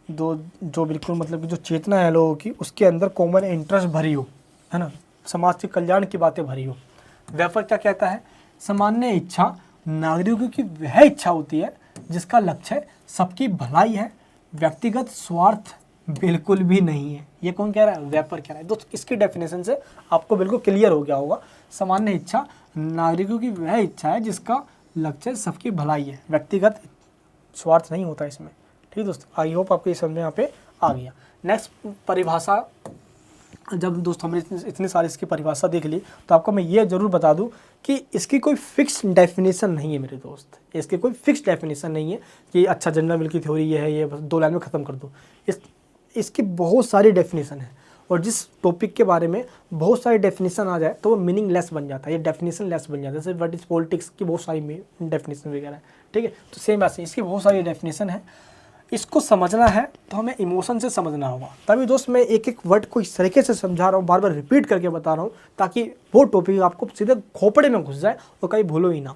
जो बिल्कुल मतलब कि जो चेतना है लोगों की, उसके अंदर कॉमन इंटरेस्ट भरी हो, है ना, समाज के कल्याण की बातें भरी हो। व्यापार क्या कहता है? सामान्य इच्छा नागरिकों की वह इच्छा होती है जिसका लक्ष्य सबकी भलाई है, व्यक्तिगत स्वार्थ बिल्कुल भी नहीं है। ये कौन कह रहा है? व्यापार कह रहा है। दोस्तों इसकी डेफिनेशन से आपको बिल्कुल क्लियर हो गया होगा। सामान्य इच्छा नागरिकों की वह इच्छा है जिसका लक्ष्य सबकी भलाई है, व्यक्तिगत स्वार्थ नहीं होता इसमें। ठीक है दोस्तों, आई होप आपको ये समझ में यहाँ पे आ गया। नेक्स्ट परिभाषा, जब दोस्तों हमने इतनी सारी इसकी परिभाषा देख ली, तो आपको मैं ये ज़रूर बता दूं कि इसकी कोई फिक्स डेफिनेशन नहीं है मेरे दोस्त। इसकी कोई फिक्स डेफिनेशन नहीं है कि अच्छा जनरल विल की थ्योरी ये है, ये बस 2 लाइन में ख़त्म कर दो। इसकी बहुत सारी डेफिनेशन है, और जिस टॉपिक के बारे में बहुत सारी डेफिनेशन आ जाए तो वो मीनिंगलेस बन जाता है, ये डेफिनेशन लेस बन जाता है। जैसे व्हाट इज पॉलिटिक्स की बहुत सारी डेफिनेशन वगैरह है। ठीक है, तो सेम ऐसे इसकी बहुत सारी डेफिनेशन है। इसको समझना है तो हमें इमोशन से समझना होगा। तभी दोस्त मैं एक एक वर्ड को इस तरीके से समझा रहा हूँ, बार बार रिपीट करके बता रहा हूँ, ताकि वो टॉपिक आपको सीधे खोपड़े में घुस जाए और कहीं भूलो ही ना।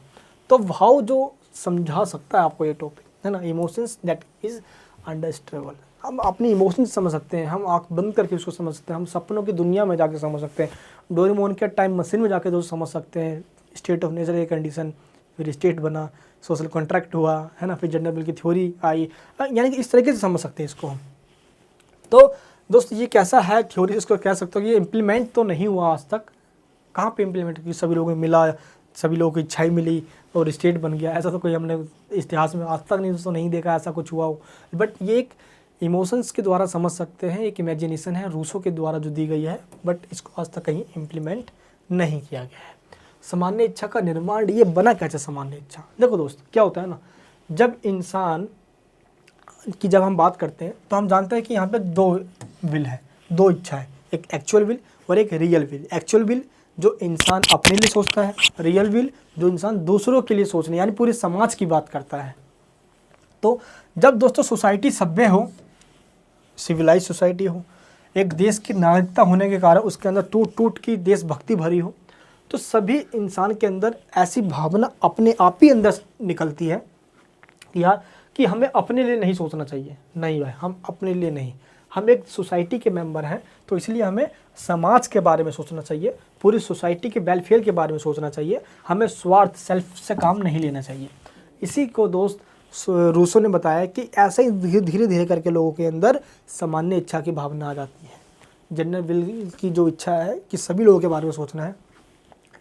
तो भाव जो समझा सकता है आपको ये टॉपिक, है ना, इमोशंस दैट इज अंडरस्टैंडेबल। हम अपनी इमोशंस समझ सकते हैं, हम आँख बंद करके उसको समझ सकते हैं, हम सपनों की दुनिया में जाके समझ सकते हैं, डोरेमोन के टाइम मशीन में जाके दोस्त समझ सकते हैं। स्टेट ऑफ नेचर की कंडीशन, फिर स्टेट बना, सोशल कॉन्ट्रैक्ट हुआ, है ना, फिर जनरल विल की थ्योरी आई, यानी कि इस तरीके से समझ सकते हैं इसको हम। तो दोस्त ये कैसा है थ्योरी, इसको कह सकते हो कि ये इम्प्लीमेंट तो नहीं हुआ आज तक। कहाँ पे इम्प्लीमेंट की? सभी लोगों को मिला, सभी लोगों को इच्छाएं मिली और स्टेट बन गया, ऐसा तो कोई हमने इतिहास में आज तक नहीं देखा ऐसा कुछ हुआ हो। बट ये एक इमोशंस के द्वारा समझ सकते हैं, एक इमेजिनेशन है रूसो के द्वारा जो दी गई है, बट इसको आज तक कहीं इम्प्लीमेंट नहीं किया गया है। सामान्य इच्छा का निर्माण ये बना कैसे? सामान्य इच्छा देखो दोस्त क्या होता है ना, जब इंसान की जब हम बात करते हैं तो हम जानते हैं कि यहाँ पे 2 विल है, 2 इच्छा है, एक एक्चुअल विल और एक रियल विल। एक्चुअल विल जो इंसान अपने लिए सोचता है, रियल विल जो इंसान दूसरों के लिए सोचने यानी पूरे समाज की बात करता है। तो जब दोस्तों सोसाइटी सभ्य हो, सिविलाइज सोसाइटी हो, एक देश की नागरिकता होने के कारण उसके अंदर टूट टूट की देशभक्ति भरी हो, तो सभी इंसान के अंदर ऐसी भावना अपने आप ही अंदर निकलती है यार कि हमें अपने लिए नहीं सोचना चाहिए। नहीं भाई, हम अपने लिए नहीं, हम एक सोसाइटी के मेंबर हैं, तो इसलिए हमें समाज के बारे में सोचना चाहिए, पूरी सोसाइटी के वेलफेयर के बारे में सोचना चाहिए, हमें स्वार्थ सेल्फ से काम नहीं लेना चाहिए। इसी को दोस्त रूसो ने बताया कि ऐसे ही धीरे धीरे करके लोगों के अंदर सामान्य इच्छा की भावना आ जाती है। जनरल विल की जो इच्छा है कि सभी लोगों के बारे में सोचना है,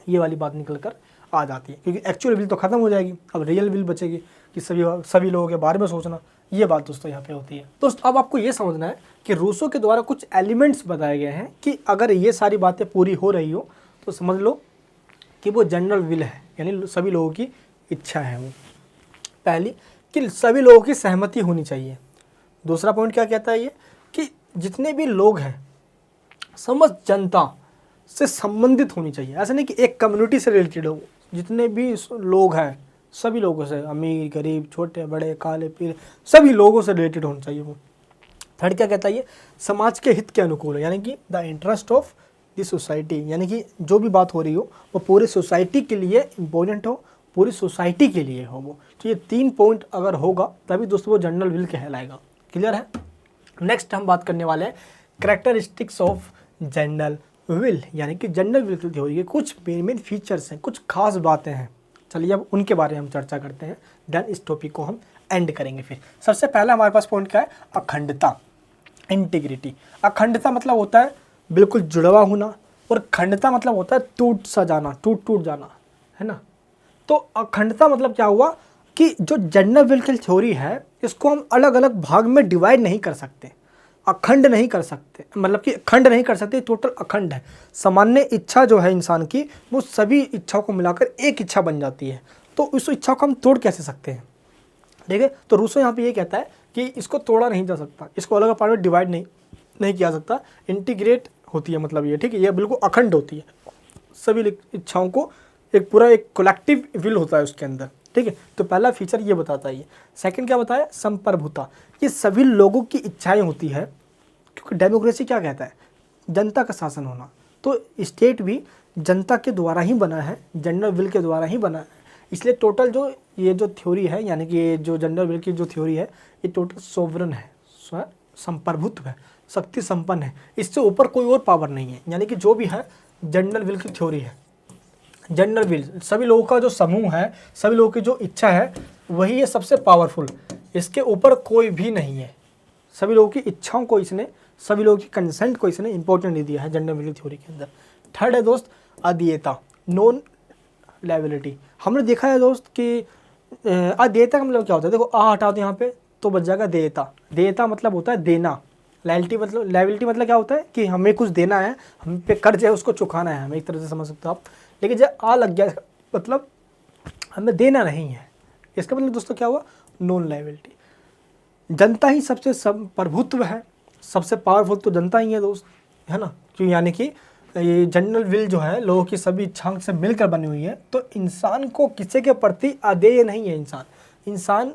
ये वाली बात निकल कर आ जाती है, क्योंकि एक्चुअल विल तो ख़त्म हो जाएगी, अब रियल विल बचेगी कि सभी लोगों के बारे में सोचना। ये बात दोस्तों यहाँ पे होती है। दोस्तों अब आपको ये समझना है कि रूसो के द्वारा कुछ एलिमेंट्स बताए गए हैं कि अगर ये सारी बातें पूरी हो रही हो तो समझ लो कि वो जनरल विल है, यानी सभी लोगों की इच्छा है। वो पहली कि सभी लोगों की सहमति होनी चाहिए। दूसरा पॉइंट क्या कहता है ये कि जितने भी लोग हैं समस्त जनता से संबंधित होनी चाहिए। ऐसा नहीं कि एक कम्युनिटी से रिलेटेड हो, जितने भी लोग हैं सभी लोगों से, अमीर गरीब छोटे बड़े काले पीले सभी लोगों से रिलेटेड होना चाहिए वो। थर्ड क्या कहता है ये, समाज के हित के अनुकूल है, यानी कि the interest of the society, यानी कि जो भी बात हो रही हो वो पूरी सोसाइटी के लिए इम्पोर्टेंट हो, पूरी सोसाइटी के लिए हो वो। तो ये 3 पॉइंट अगर होगा तभी दोस्तों वो जनरल विल कहलाएगा। क्लियर है? नेक्स्ट हम बात करने वाले हैं कैरेक्टरिस्टिक्स ऑफ जनरल विल, यानी कि जनरल विल की थ्योरी के कुछ मेन फीचर्स हैं, कुछ खास बातें हैं। चलिए अब उनके बारे में हम चर्चा करते हैं, देन इस टॉपिक को हम एंड करेंगे। फिर सबसे पहला हमारे पास पॉइंट क्या है, अखंडता, इंटीग्रिटी। अखंडता मतलब होता है बिल्कुल जुड़वा होना, और खंडता मतलब होता है टूट सा जाना, टूट जाना, है ना। तो अखंडता मतलब क्या हुआ कि जो जनरल विल की थ्योरी है इसको हम अलग अलग भाग में डिवाइड नहीं कर सकते, अखंड नहीं कर सकते, मतलब कि खंड नहीं कर सकते, टोटल अखंड है। सामान्य इच्छा जो है इंसान की, वो सभी इच्छाओं को मिलाकर एक इच्छा बन जाती है। तो उस इच्छा को हम तोड़ कैसे सकते हैं, ठीक है। तो रूसो यहाँ पे ये कहता है कि इसको तोड़ा नहीं जा सकता, इसको अलग अलग पार्ट में डिवाइड नहीं किया सकता, इंटीग्रेट होती है, मतलब ये, ठीक है, ये बिल्कुल अखंड होती है। सभी इच्छाओं को एक पूरा एक कलेक्टिव विल होता है उसके अंदर, ठीक है। तो पहला फीचर ये बताता है ये। सेकंड क्या बताया, संप्रभुता, ये सभी लोगों की इच्छाएं होती है, क्योंकि डेमोक्रेसी क्या कहता है, जनता का शासन होना। तो स्टेट भी जनता के द्वारा ही बना है, जनरल विल के द्वारा ही बना है। इसलिए टोटल जो ये जो थ्योरी है, यानी कि ये जो जनरल विल की जो थ्योरी है, ये टोटल सोवरन है, संप्रभुत्व है, शक्ति संपन्न है, इससे ऊपर कोई और पावर नहीं है। यानी कि जो भी है जनरल विल की थ्योरी है, जनरल विल सभी लोगों का जो समूह है, सभी लोगों की जो इच्छा है, वही है सबसे पावरफुल, इसके ऊपर कोई भी नहीं है। सभी लोगों की इच्छाओं को इसने, सभी लोगों की कंसेंट को इसने इंपॉर्टेंट नहीं दिया है जनरल विल थ्योरी के अंदर। थर्ड है दोस्त अदेयता, नॉन लायबिलिटी। हमने देखा है दोस्त कि अदेयता का मतलब क्या होता है, देखो आ हटा दो यहाँ पे तो बच जाएगा देयता। देयता मतलब होता है देना, लायबिलिटी मतलब क्या होता है कि हमें कुछ देना है, हम पे कर्ज है, उसको चुकाना है, हमें एक तरह से समझ सकते हो आप। लेकिन जब आ लग गया मतलब हमें देना नहीं है, इसका मतलब दोस्तों क्या हुआ, नॉन लायबिलिटी। जनता ही सबसे प्रभुत्व है, सबसे पावरफुल तो जनता ही है दोस्त, है ना। क्यों, यानी कि ये जनरल विल जो है लोगों की सभी इच्छाओं से मिलकर बनी हुई है। तो इंसान को किसी के प्रति अदेय नहीं है, इंसान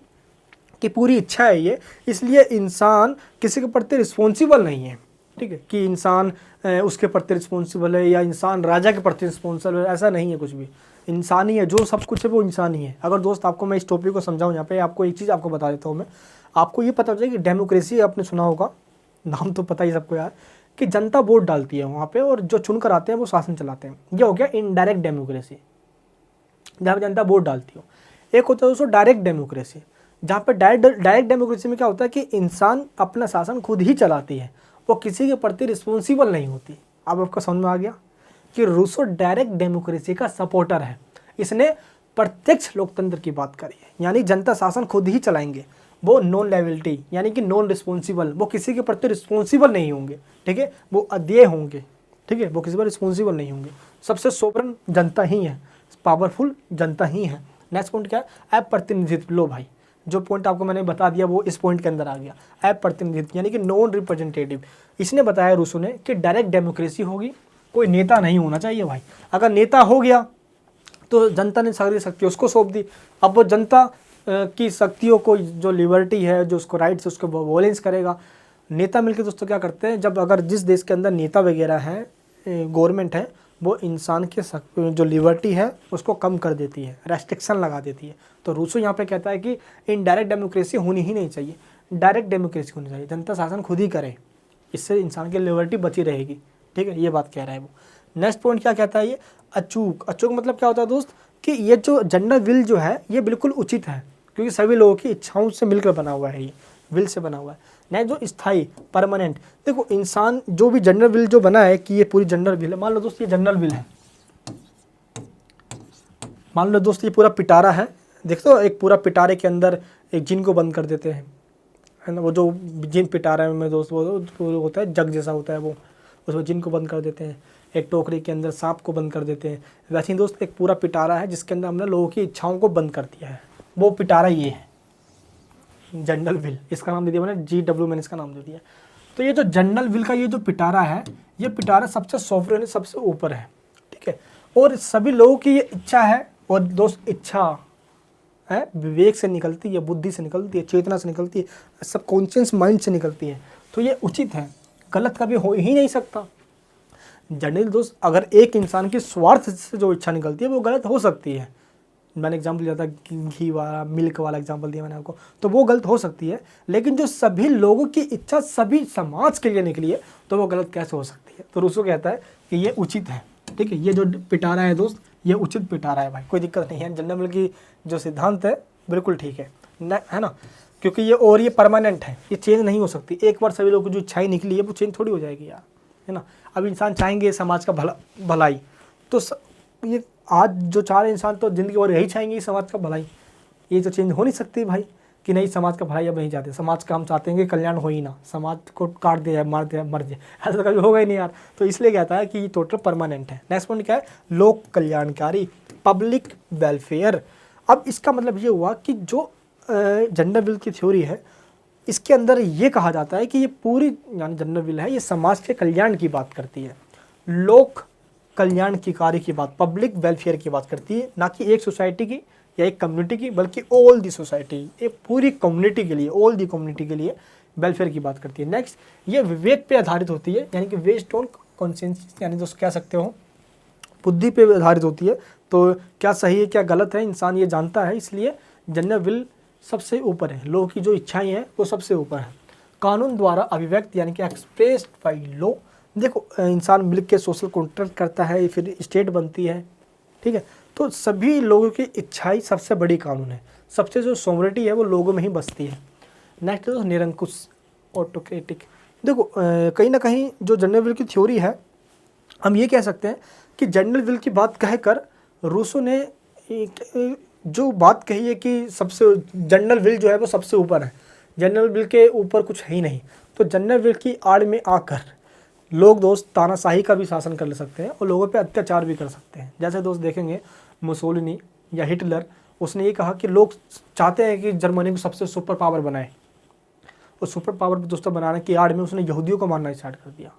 की पूरी इच्छा है ये, इसलिए इंसान किसी के प्रति रिस्पॉन्सिबल नहीं है, ठीक है, कि इंसान उसके प्रति रिस्पॉन्सिबल है या इंसान राजा के प्रति रिस्पॉन्सिबल है, ऐसा नहीं है कुछ भी। इंसान ही है, जो सब कुछ है वो इंसान ही है। अगर दोस्त आपको मैं इस टॉपिक को समझाऊं, यहाँ पे आपको एक चीज़ आपको बता देता हूँ मैं, आपको ये पता चले कि डेमोक्रेसी आपने सुना होगा, नाम तो पता ही सबको यार, कि जनता वोट डालती है वहाँ पे और जो चुनकर आते हैं वो शासन चलाते हैं। ये हो गया इनडायरेक्ट डेमोक्रेसी, जहाँ पे जनता वोट डालती हो। एक होता है दोस्तों डायरेक्ट डेमोक्रेसी, जहाँ पे डायरेक्ट डेमोक्रेसी में क्या होता है कि इंसान अपना शासन खुद ही चलाती है, वो किसी के प्रति रिस्पॉन्सिबल नहीं होती। अब आपको समझ में आ गया कि रूसो डायरेक्ट डेमोक्रेसी का सपोर्टर है, इसने प्रत्यक्ष लोकतंत्र की बात करी है, यानी जनता शासन खुद ही चलाएंगे, वो नॉन लायबिलिटी यानी कि नॉन रिस्पॉन्सिबल, वो किसी के प्रति रिस्पॉन्सिबल नहीं होंगे, ठीक है, वो अदेय होंगे, ठीक है, वो किसी पर रिस्पॉन्सिबल नहीं होंगे। सबसे सोवरेन जनता ही है, पावरफुल जनता ही है। नेक्स्ट पॉइंट क्या है, अप्रतिनिधित्व। लो भाई, जो पॉइंट आपको मैंने बता दिया वो इस पॉइंट के अंदर आ गया, अप्रतिनिधित्व यानी कि नॉन रिप्रेजेंटेटिव। इसने बताया रूसो ने कि डायरेक्ट डेमोक्रेसी होगी, कोई नेता नहीं होना चाहिए भाई। अगर नेता हो गया तो जनता ने सारी शक्ति उसको सौंप दी, अब वो जनता की शक्तियों को, जो लिबर्टी है, जो उसको राइट्स है, उसको वॉलेंस करेगा। नेता मिलकर दोस्तों क्या करते हैं, जब अगर जिस देश के अंदर नेता वगैरह है, गवर्नमेंट है, वो इंसान के जो लिबर्टी है उसको कम कर देती है, रेस्ट्रिक्शन लगा देती है। तो रूसो यहाँ पे कहता है कि इनडायरेक्ट डेमोक्रेसी होनी ही नहीं चाहिए, डायरेक्ट डेमोक्रेसी होनी चाहिए, जनता शासन खुद ही करे, इससे इंसान की लिबर्टी बची रहेगी, ठीक है, ये बात कह रहा है वो। नेक्स्ट पॉइंट क्या कहता है ये, अचूक। अचूक मतलब क्या होता है दोस्त कि ये जो जनरल विल जो है ये बिल्कुल उचित है, क्योंकि सभी लोगों की इच्छाओं से मिलकर बना हुआ है, ये विल से बना हुआ है। नेक्स्ट जो स्थायी, परमानेंट। देखो इंसान जो भी जनरल विल जो बना है कि ये पूरी जनरल विल है, मान लो दोस्त ये जनरल विल है, मान लो दोस्त ये पूरा पिटारा है, देखो एक पूरा पिटारे के अंदर एक जिन को बंद कर देते हैं, है ना, वो जो जिन पिटारा में दोस्त वो होता है जग जैसा होता है, वो उसको जिन को बंद कर देते हैं। एक टोकरी के अंदर सांप को बंद कर देते हैं। वैसे ही दोस्त एक पूरा पिटारा है जिसके अंदर हमने लोगों की इच्छाओं को बंद कर दिया है, वो पिटारा ये है जनरल विल, इसका नाम दे दिया मैंने GW, मैंने इसका नाम दे दिया। तो ये जो जनरल विल का ये जो पिटारा है, ये पिटारा सबसे सॉफ्टवेयर सबसे ऊपर है, ठीक है, और सभी लोगों की ये इच्छा है। और दोस्त इच्छा है विवेक से निकलती है, बुद्धि से निकलती है, चेतना से निकलती है, सब कॉन्शियस माइंड से निकलती है, तो ये उचित है, गलत कभी हो ही नहीं सकता। जनरल दोस्त अगर एक इंसान की स्वार्थ से जो इच्छा निकलती है वो गलत हो सकती है, मैंने एग्जाम्पल दिया था घी वाला, मिल्क वाला एग्जाम्पल दिया मैंने आपको, तो वो गलत हो सकती है। लेकिन जो सभी लोगों की इच्छा सभी समाज के लिए निकली है तो वो गलत कैसे हो सकती है। तो रूसो कहता है कि ये उचित है, ठीक है, ये जो पिटारा है दोस्त, ये उचित पिटारा है भाई, कोई दिक्कत नहीं है। जनरल की जो सिद्धांत है बिल्कुल ठीक है ना, क्योंकि ये और ये परमानेंट है, ये चेंज नहीं हो सकती। एक बार सभी लोगों की जो इच्छाएं निकली है वो चेंज थोड़ी हो जाएगी यार, है ना। अब इंसान चाहेंगे समाज का भलाई, तो ये आज जो चार इंसान तो ज़िंदगी भर यही चाहेंगे समाज का भलाई, ये तो चेंज हो नहीं सकती भाई कि नहीं समाज का भलाई अब नहीं चाहते, समाज का हम चाहते हैं कि कल्याण हो ही ना, समाज को काट दिया जाए, मार दिया मर जाए, ऐसा तो कभी होगा ही नहीं यार। तो इसलिए कहता है कि ये टोटल परमानेंट है। नेक्स्ट पॉइंट क्या है, लोक कल्याणकारी, पब्लिक वेलफेयर। अब इसका मतलब ये हुआ कि जो जेंडर विल की थ्योरी है इसके अंदर ये कहा जाता है कि ये पूरी यानी जेंडर विल है ये समाज के कल्याण की बात करती है, लोक कल्याण की कार्य की बात, पब्लिक वेलफेयर की बात करती है, ना कि एक सोसाइटी की या एक कम्युनिटी की, बल्कि ऑल दी सोसाइटी, एक पूरी कम्युनिटी के लिए, ऑल दी कम्युनिटी के लिए वेलफेयर की बात करती है। नेक्स्ट, ये विवेक पे आधारित होती है, यानी कि बेस्ड ऑन कॉन्सेंसस, यानी दोस्त कह सकते हो बुद्धि पे आधारित होती है। तो क्या सही है क्या गलत है इंसान ये जानता है, इसलिए जेंडर विल सबसे ऊपर है, लोगों की जो इच्छाएं हैं वो सबसे ऊपर है। कानून द्वारा अभिव्यक्त यानी कि एक्सप्रेस्ड बाई लॉ। देखो इंसान मिल के सोशल कॉन्ट्रैक्ट करता है, फिर स्टेट बनती है, ठीक है। तो सभी लोगों की इच्छाई सबसे बड़ी कानून है, सबसे जो सोवरेटी है वो लोगों में ही बसती है। नेक्स्ट है निरंकुश, ऑटोक्रेटिक। देखो कहीं ना कहीं जो जेंडर विल की थ्योरी है, हम ये कह सकते हैं कि जेंडर विल की बात कहकर रूसो ने जो बात कही है कि सबसे जेंडर विल जो है वो सबसे ऊपर है, जेंडर विल के ऊपर कुछ है ही नहीं। तो जेंडर विल की आड़ में आकर लोग दोस्त तानाशाही का भी शासन कर ले सकते हैं और लोगों पे अत्याचार भी कर सकते हैं। जैसे दोस्त देखेंगे मुसोलिनी या हिटलर, उसने ये कहा कि लोग चाहते हैं कि जर्मनी को सबसे सुपर पावर बनाए, और सुपर पावर दोस्तों बनाने की आड़ में उसने यहूदियों को मारना स्टार्ट कर दिया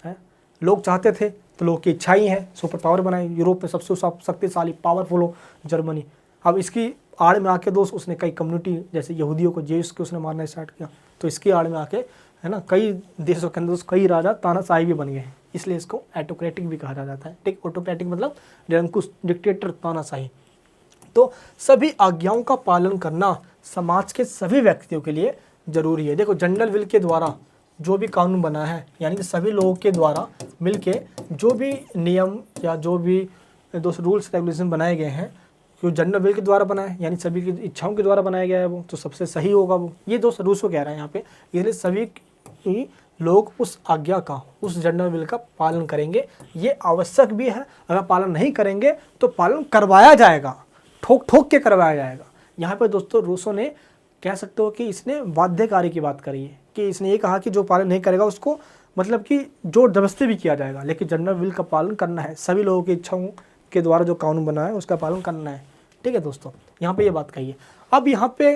है। लोग चाहते थे तो लोग की इच्छा ही है सुपर पावर बनाए, यूरोप में सबसे शक्तिशाली पावरफुल हो जर्मनी। अब इसकी आड़ में आके दोस्त उसने कई कम्युनिटी जैसे यहूदियों को, जेव्स को उसने मारना स्टार्ट किया। तो इसकी आड़ में आके है ना कई देशों के अंदर कई राजा तानाशाही भी बन गए हैं, इसलिए इसको ऑटोक्रेटिक भी कहा जाता है। ठीक, ऑटोक्रेटिक मतलब निरंकुश, डिक्टेटर, तानाशाही। तो सभी आज्ञाओं का पालन करना समाज के सभी व्यक्तियों के लिए जरूरी है। देखो जेंडर विल के द्वारा जो भी कानून बना है, यानी कि सभी लोगों के द्वारा मिलके जो भी नियम या जो भी दोस्त रूल्स रेगुलेशन बनाए गए हैं, जो जेंडर विल के द्वारा बना है, यानी सभी की इच्छाओं के द्वारा बनाया गया है, वो तो सबसे सही होगा वो। ये दोस्त रूसो कह रहा है यहाँ पे, इसलिए सभी लोग उस आज्ञा का, उस जेंडर विल का पालन करेंगे, ये आवश्यक भी है। अगर पालन नहीं करेंगे तो पालन करवाया जाएगा, ठोक ठोक के करवाया जाएगा। यहाँ पे दोस्तों रूसो ने कह सकते हो कि इसने बाध्यकारी की बात करी है, कि इसने ये कहा कि जो पालन नहीं करेगा उसको मतलब कि जोर जबरदस्ती भी किया जाएगा, लेकिन जेंडर विल का पालन करना है, सभी लोगों की इच्छाओं के द्वारा जो कानून बना है उसका पालन करना है। ठीक है दोस्तों, यहाँ पे ये बात कही है। अब यहाँ पे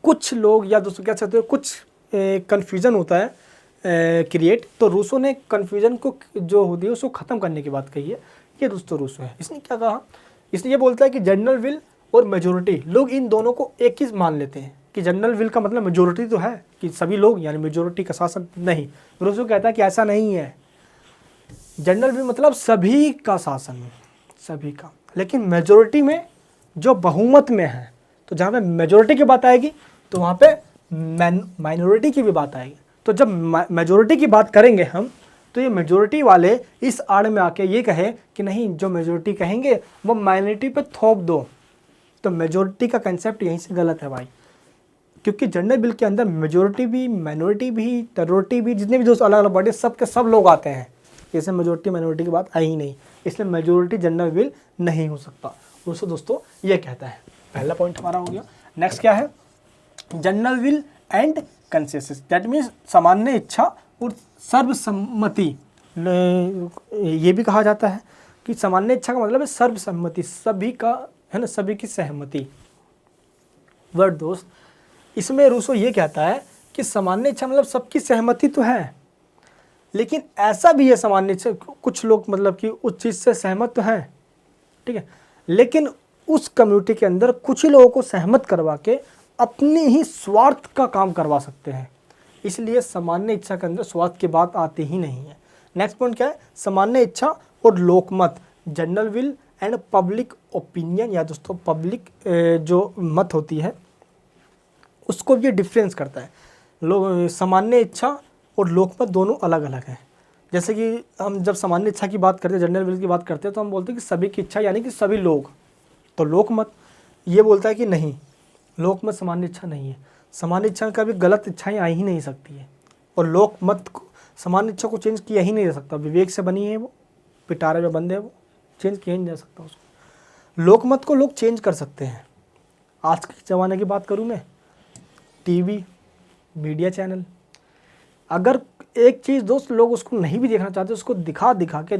कुछ लोग या दोस्तों कह सकते हो कुछ कन्फ्यूज़न होता है क्रिएट, तो रूसो ने कन्फ्यूज़न को जो होती है उसको ख़त्म करने की बात कही है। ये दोस्तों रूसो है, इसने क्या कहा, इसने ये बोलता है कि जेंडर विल और मेजोरिटी, लोग इन दोनों को एक ही मान लेते हैं कि जनरल विल का मतलब मेजोरिटी तो है कि सभी लोग, यानी मेजोरिटी का शासन नहीं। रूसो कहता है कि ऐसा नहीं है, जनरल विल मतलब सभी का शासन, सभी का, लेकिन मेजोरिटी में जो बहुमत में है, तो जहाँ पे मेजोरिटी की बात आएगी तो वहाँ पे माइनॉरिटी की भी बात आएगी। तो जब मेजोरिटी की बात करेंगे हम, तो ये मेजोरिटी वाले इस आड़ में आके ये कहे कि नहीं, जो मेजोरिटी कहेंगे वो माइनॉरिटी पे थोप दो, तो मेजोरिटी का कंसेप्ट यहीं से गलत है भाई, क्योंकि जेंडर बिल के अंदर मेजोरिटी भी, माइनॉरिटी भी, टेरोरिटी भी, जितने भी दोस्त अलग अलग बॉडी सब के सब लोग आते हैं, इससे मेजोरिटी माइनॉरिटी की बात आई ही नहीं, इसलिए मेजोरिटी जेंडर बिल नहीं हो सकता। दोस्तों ये कहता है, पहला पॉइंट हमारा हो गया। नेक्स्ट क्या है, gender will and consensus, that means सामान्य इच्छा और सर्वसम्मति। ये भी कहा जाता है कि सामान्य इच्छा का मतलब है सर्वसम्मति, सभी का है ना, सभी की सहमति। वर्ड दोस्त, इसमें रूसो ये कहता है कि सामान्य इच्छा मतलब सबकी सहमति तो है, लेकिन ऐसा भी है सामान्य इच्छा, कुछ लोग मतलब कि उस चीज़ से सहमत तो हैं, ठीक है, लेकिन उस कम्युनिटी के अंदर कुछ ही लोगों को सहमत करवा के अपने ही स्वार्थ का काम करवा सकते हैं, इसलिए सामान्य इच्छा के अंदर स्वार्थ की बात आती ही नहीं है। नेक्स्ट पॉइंट क्या है, सामान्य इच्छा और लोकमत, general will and public opinion, या दोस्तों पब्लिक जो मत होती है उसको ये डिफरेंस करता है। लोग सामान्य इच्छा और लोकमत दोनों अलग अलग हैं। जैसे कि हम जब सामान्य इच्छा की बात करते हैं, जनरल विल की बात करते हैं, तो हम बोलते हैं कि सभी की इच्छा यानी कि सभी लोग। तो लोकमत ये बोलता है कि नहीं, लोकमत सामान्य इच्छा नहीं है, सामान्य इच्छा में कभी गलत इच्छाएं आ ही नहीं सकती है, और लोकमत को सामान्य इच्छा को चेंज किया ही नहीं जा सकता। विवेक से बनी है वो, पिटारे में बंद है वो, चेंज किया ही नहीं जा सकता उसको। लोकमत को लोग चेंज कर सकते हैं। आज के ज़माने की बात करूँ मैं, टीवी, मीडिया चैनल, अगर एक चीज़ दोस्त लोग उसको नहीं भी देखना चाहते, उसको दिखा दिखा के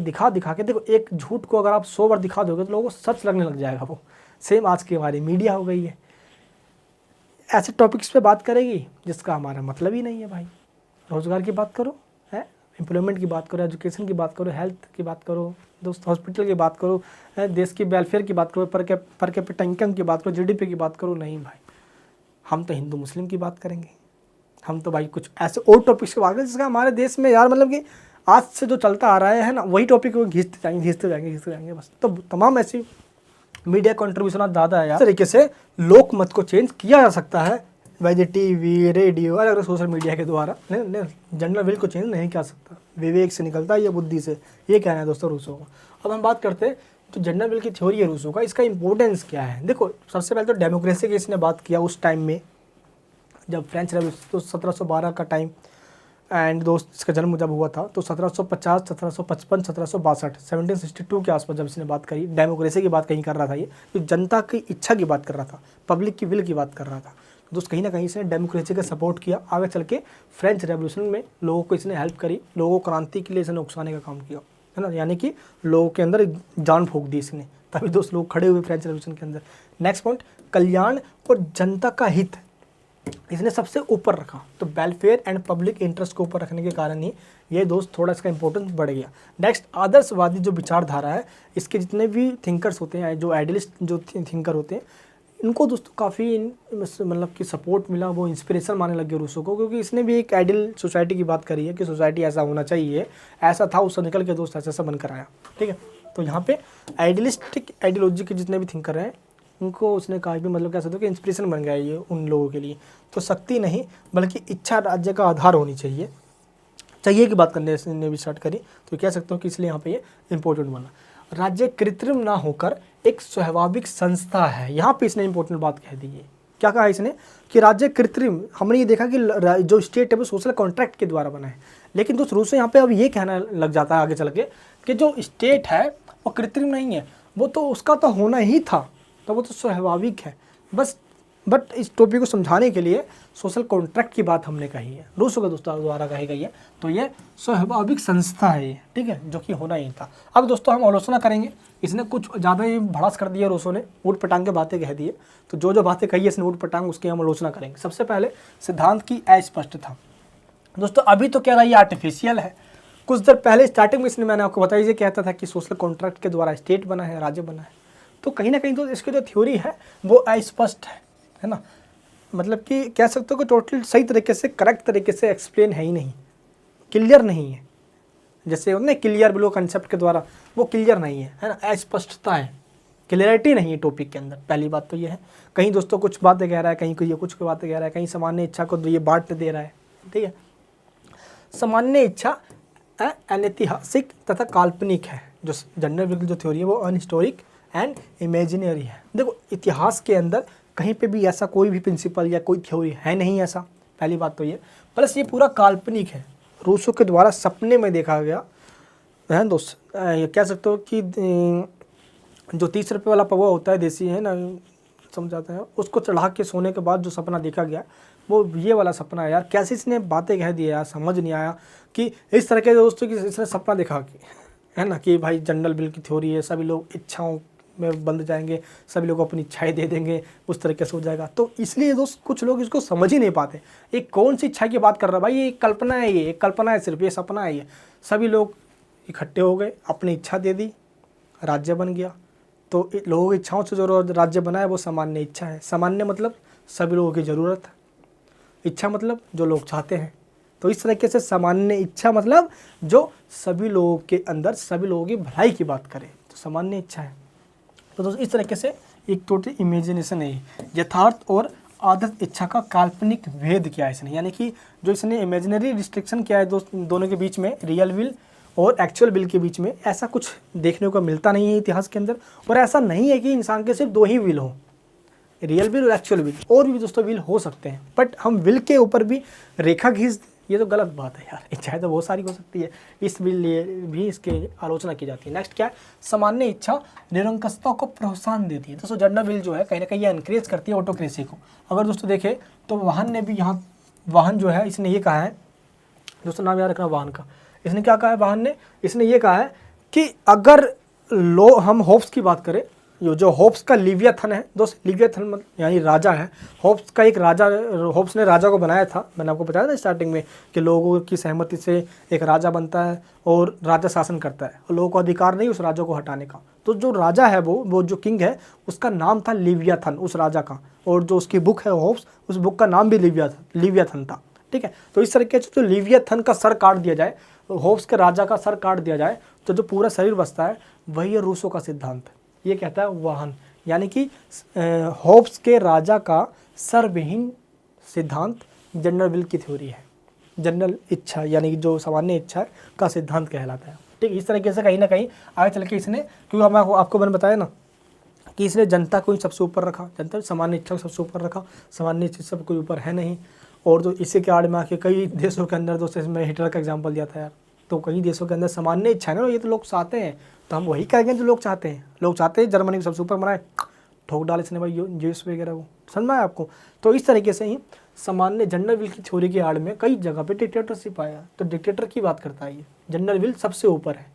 देखो, एक झूठ को अगर आप 100 बार दिखा दोगे तो लोगों को सच लगने लग जाएगा वो। सेम आज की हमारी मीडिया हो गई है, ऐसे टॉपिक्स पे बात करेगी जिसका हमारा मतलब ही नहीं है भाई। रोज़गार की बात करो, है एम्प्लॉयमेंट की बात करो, एजुकेशन की बात करो, हेल्थ की बात करो, दोस्त हॉस्पिटल की बात करो, देश की वेलफेयर की बात करो, पर कैपिटा इनकम की बात करो, जीडीपी की बात करो, नहीं भाई। हम तो हिंदू मुस्लिम की बात करेंगे, हम तो भाई कुछ ऐसे और टॉपिक्स की बात करें जिसका हमारे देश में यार मतलब कि आज से जो चलता आ रहा है ना, वही टॉपिक को घिसते जाएंगे बस। तो तमाम ऐसी मीडिया कंट्रीब्यूशन आज ज़्यादा है यार। इस तरीके से लोकमत को चेंज किया जा सकता है भाई, टीवी, रेडियो, अलग अलग सोशल मीडिया के द्वारा। नहीं, जनरल विल को चेंज नहीं कर सकता, विवेक से निकलता है ये, बुद्धि से। ये कहना है दोस्तों रूसो को। अब हम बात करते हैं तो जनरल विल की थ्योरी है रूसो का, इसका इंपॉर्टेंस क्या है। देखो, सबसे पहले तो डेमोक्रेसी की इसने बात किया उस टाइम में, जब फ्रेंच रेवोल्यूशन, तो 1712 का टाइम, एंड दोस्त इसका जन्म जब हुआ था तो 1750, 1755, 1762, 1762 के आसपास जब इसने बात करी, डेमोक्रेसी की बात कहीं कर रहा था ये, तो जनता की इच्छा की बात कर रहा था, पब्लिक की विल की बात कर रहा था। दोस्त कहीं ना कहीं इसने डेमोक्रेसी का सपोर्ट किया। आगे चल के फ्रेंच रेवोल्यूशन में लोगों को इसने हेल्प करी, लोगों को क्रांति के लिए इसने उकसाने का काम किया, है ना, यानी कि लोगों के अंदर जान फूंक दी इसने, तभी दोस्त लोग खड़े हुए फ्रेंच रेवोल्यूशन के अंदर। नेक्स्ट पॉइंट, कल्याण और जनता का हित इसने सबसे ऊपर रखा। तो वेलफेयर एंड पब्लिक इंटरेस्ट को ऊपर रखने के कारण ही ये दोस्त थोड़ा इसका इंपॉर्टेंस बढ़ गया। नेक्स्ट, आदर्शवादी जो विचारधारा है, इसके जितने भी थिंकर्स होते हैं, जो आइडियलिस्ट जो थिंकर होते हैं, इनको दोस्तों काफ़ी मतलब कि सपोर्ट मिला, वो इंस्पिरेशन मानने लगे रूसो को, क्योंकि इसने भी एक आइडियल सोसाइटी की बात करी है कि सोसाइटी ऐसा होना चाहिए, ऐसा था, उससे निकल के दोस्त ऐसा बनकर आया। ठीक है, तो यहाँ पे आइडियलिस्टिक आइडियोलॉजी के जितने भी थिंकर हैं, उनको उसने कहा भी मतलब कह सकते हो कि इंस्पिरेशन बन गया ये उन लोगों के लिए। तो शक्ति नहीं बल्कि इच्छा राज्य का आधार होनी चाहिए की बात करने ने भी स्टार्ट करी, तो कह सकते हो कि इसलिए यहाँ पे ये इंपॉर्टेंट बना। राज्य कृत्रिम ना होकर एक स्वाभाविक संस्था है, यहाँ पे इसने इंपॉर्टेंट बात कह दी है। क्या कहा इसने कि राज्य कृत्रिम, हमने ये देखा कि जो स्टेट है वो सोशल कॉन्ट्रैक्ट के द्वारा बना है, लेकिन दोस्त रूसो यहाँ पे अब ये कहना लग जाता है आगे चल के कि जो स्टेट है वो कृत्रिम नहीं है, वो तो उसका तो होना ही था, तो वो तो स्वाभाविक है बस। बट इस टॉपिक को समझाने के लिए सोशल कॉन्ट्रैक्ट की बात हमने कही है, रूसो के दोस्तों द्वारा कही गई है, तो ये स्वाभाविक संस्था है ये, ठीक है, जो कि होना ही था। अब दोस्तों हम आलोचना करेंगे, इसने कुछ ज़्यादा ही भड़ास कर दिया रूसो ने, ऊट पटांग के बातें कह दिए, तो जो जो बातें कही है इसने ऊट पटांग, उसकी हम आलोचना करेंगे। सबसे पहले सिद्धांत की अस्पष्टता। दोस्तों अभी तो कह रहा है ये आर्टिफिशियल है, कुछ देर पहले स्टार्टिंग में इसने मैंने आपको बताया, ये कहता था कि सोशल कॉन्ट्रैक्ट के द्वारा स्टेट बना है, राज्य बना है, तो कहीं ना कहीं तो इसकी जो थ्योरी है वो अस्पष्ट है ना, मतलब कि कह सकते हो कि टोटल सही तरीके से, करेक्ट तरीके से एक्सप्लेन है ही नहीं, क्लियर नहीं है। जैसे होता है क्लियर ब्लो कंसेप्ट के द्वारा, वो क्लियर नहीं है ना, अस्पष्टता है, क्लियरिटी नहीं है टॉपिक के अंदर। पहली बात तो ये है, कहीं दोस्तों कुछ बातें कह रहा है, कहीं ये कुछ बातें कह रहा है, कहीं सामान्य इच्छा को ये बांट दे रहा है। ठीक है, सामान्य इच्छा अनैतिहासिक तथा काल्पनिक है, जो जनरल विल की जो थ्योरी है वो अनहिस्टोरिक एंड इमेजिनरी है। देखो इतिहास के अंदर कहीं पे भी ऐसा कोई भी प्रिंसिपल या कोई थ्योरी है नहीं ऐसा, पहली बात तो ये, प्लस ये पूरा काल्पनिक है, रूसो के द्वारा सपने में देखा गया है दोस्त। कह सकते हो कि जो 30 रुपये वाला पवा होता है देसी, है ना, समझाते हैं, उसको चढ़ा के सोने के बाद जो सपना देखा गया वो ये वाला सपना है यार। कैसे इसने बातें कह दी यार, समझ नहीं आया कि इस तरह के दोस्तों की इसने सपना देखा है ना, कि भाई जनरल विल की थ्योरी है, सभी लोग इच्छाओं में बंध जाएंगे, सभी लोग अपनी इच्छाएं दे देंगे, उस तरीके से हो जाएगा। तो इसलिए दोस्त कुछ लोग इसको समझ ही नहीं पाते, ये कौन सी इच्छा की बात कर रहा है भाई, ये कल्पना है, ये कल्पना है, सिर्फ ये सपना है। ये सभी लोग इकट्ठे हो गए, अपनी इच्छा दे दी, राज्य बन गया। तो लोगों की इच्छाओं से जो राज्य बना है वो सामान्य इच्छा है। सामान्य मतलब सभी लोगों की ज़रूरत है, इच्छा मतलब जो लोग चाहते हैं। तो इस तरीके से सामान्य इच्छा मतलब जो सभी लोगों के अंदर सभी लोगों की भलाई की बात करे, तो सामान्य इच्छा है। तो दोस्तों इस तरीके से एक टोटल इमेजिनेशन है, यथार्थ और आदत इच्छा का काल्पनिक भेद किया है इसने, यानी कि जो इसने इमेजिनरी रिस्ट्रिक्शन किया है दोनों के बीच में, रियल विल और एक्चुअल विल के बीच में, ऐसा कुछ देखने को मिलता नहीं है इतिहास के अंदर। और ऐसा नहीं है कि इंसान के सिर्फ दो ही विल हों, रियल विल और एक्चुअल विल, और भी दोस्तों विल हो सकते हैं, बट हम विल के ऊपर भी रेखा खींच, ये तो गलत बात है यार। इच्छाएं तो बहुत सारी हो सकती है, इस विल लिए भी इसके आलोचना की जाती है। नेक्स्ट क्या है, सामान्य इच्छा निरंकुशता को प्रोत्साहन देती है। दोस्तों जनरल विल जो है कहीं ना कहीं ये एनकरेज करती है ऑटोक्रेसी को। अगर दोस्तों देखें तो वाहन ने भी यहाँ, वाहन जो है इसने ये कहा है, दोस्तों नाम याद रखना वाहन का, इसने क्या कहा है वाहन ने, इसने ये कहा है कि अगर हम होप्स की बात करें, ये जो होप्स का लिवियाथन है दोस्त, लिवियाथन मतलब यानी राजा है, होप्स का एक राजा, होप्स ने राजा को बनाया था, मैंने आपको बताया था स्टार्टिंग में कि लोगों की सहमति से एक राजा बनता है और राजा शासन करता है और लोगों को अधिकार नहीं उस राजा को हटाने का। तो जो राजा है वो जो किंग है उसका नाम था लिवियाथन उस राजा का, और जो उसकी बुक है होप्स, उस बुक का नाम भी लिवियाथन था। ठीक है, तो इस तरीके से जो लिवियाथन का सर काट दिया जाए, होप्स के राजा का सर काट दिया जाए, तो जो पूरा शरीर बचता है वही है रूसो का सिद्धांत। ये कहता है वाहन, यानी कि होप्स के राजा का सरविहीन सिद्धांत जनरल विल की थ्योरी है, जनरल इच्छा यानी कि जो सामान्य इच्छा का सिद्धांत कहलाता है। ठीक, इस तरीके से कहीं ना कहीं आगे चल के इसने, क्योंकि हम आपको मैंने बताया ना कि इसने जनता को ही सबसे ऊपर रखा, जनता सामान्य इच्छा को सबसे ऊपर रखा, सामान्य इच्छा सब कोई ऊपर है नहीं। और जो इसी के आड़ में आके कई देशों के अंदर, दोस्तों इसमें हिटलर का एग्जाम्पल दिया था यार, तो कई देशों के अंदर सामान्य इच्छा है ना, ये तो लोग चाहते हैं, तो हम वही करेंगे जो लोग चाहते हैं। लोग चाहते हैं जर्मनी को सबसे ऊपर बनाए, ठोक डाले इसने भाई यूएस वगैरह को, समझ में आया आपको। तो इस तरीके से ही सामान्य जनरल विल की थ्योरी के आड़ में कई जगह पे डिक्टेटरशिप आया, तो डिक्टेटर की बात करता है ये, जनरल विल सबसे ऊपर है,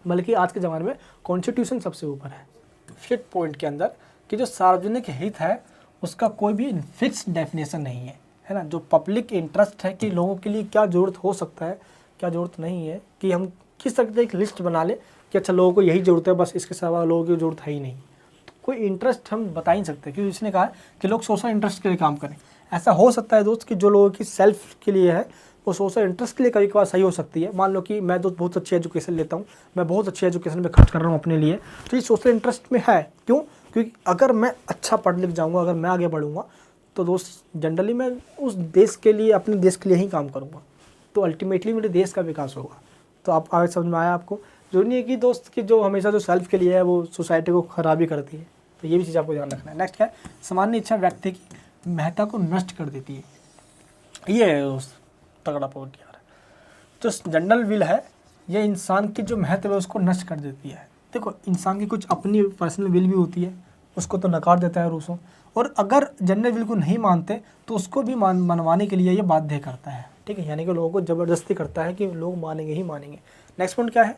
बल्कि आज के ज़माने में कॉन्स्टिट्यूशन सबसे ऊपर है। फिफ्थ पॉइंट के अंदर कि जो सार्वजनिक हित है उसका कोई भी फिक्स डेफिनेशन नहीं है ना, जो पब्लिक इंटरेस्ट है कि लोगों के लिए क्या ज़रूरत हो सकता है, क्या ज़रूरत नहीं है, कि हम किस तरह से एक लिस्ट बना ले कि अच्छा लोगों को यही ज़रूरत है बस, इसके सिवा लोगों की ज़रूरत है ही नहीं। तो कोई इंटरेस्ट हम बता ही नहीं सकते, क्योंकि इसने कहा कि लोग सोशल इंटरेस्ट के लिए काम करें। ऐसा हो सकता है दोस्त कि जो लोगों की सेल्फ के लिए है वो सोशल इंटरेस्ट के लिए कभी कभार सही हो सकती है। मान लो कि मैं दोस्त बहुत अच्छी एजुकेशन लेता हूँ, मैं बहुत अच्छी एजुकेशन में खर्च कर रहा हूँ अपने लिए, तो ये सोशल इंटरेस्ट में है। क्यों? क्योंकि अगर मैं अच्छा पढ़ लिख जाऊँगा, अगर मैं आगे बढ़ूँगा, तो दोस्त जनरली मैं उस देश के लिए, अपने देश के लिए ही काम करूँगा, तो अल्टीमेटली मेरे देश का विकास होगा। तो आप आगे समझ में आया आपको। जो नहीं है कि दोस्त की जो हमेशा जो सेल्फ के लिए है वो सोसाइटी को खराबी करती है, तो ये भी चीज़ आपको ध्यान रखना है। नेक्स्ट क्या है, सामान्य इच्छा व्यक्ति की महत्ता को नष्ट कर देती है। ये है दोस्त तगड़ा पॉइंट यार। जो जनरल विल है ये इंसान की जो महत्व है उसको नष्ट कर देती है। देखो इंसान की कुछ अपनी पर्सनल विल भी होती है, उसको तो नकार देता है रूसों, और अगर जनरल विल को नहीं मानते तो उसको भी मनवाने के लिए ये बाध्य करता है। ठीक है, यानी कि लोगों को ज़बरदस्ती करता है कि लोग मानेंगे ही मानेंगे। नेक्स्ट पॉइंट क्या है,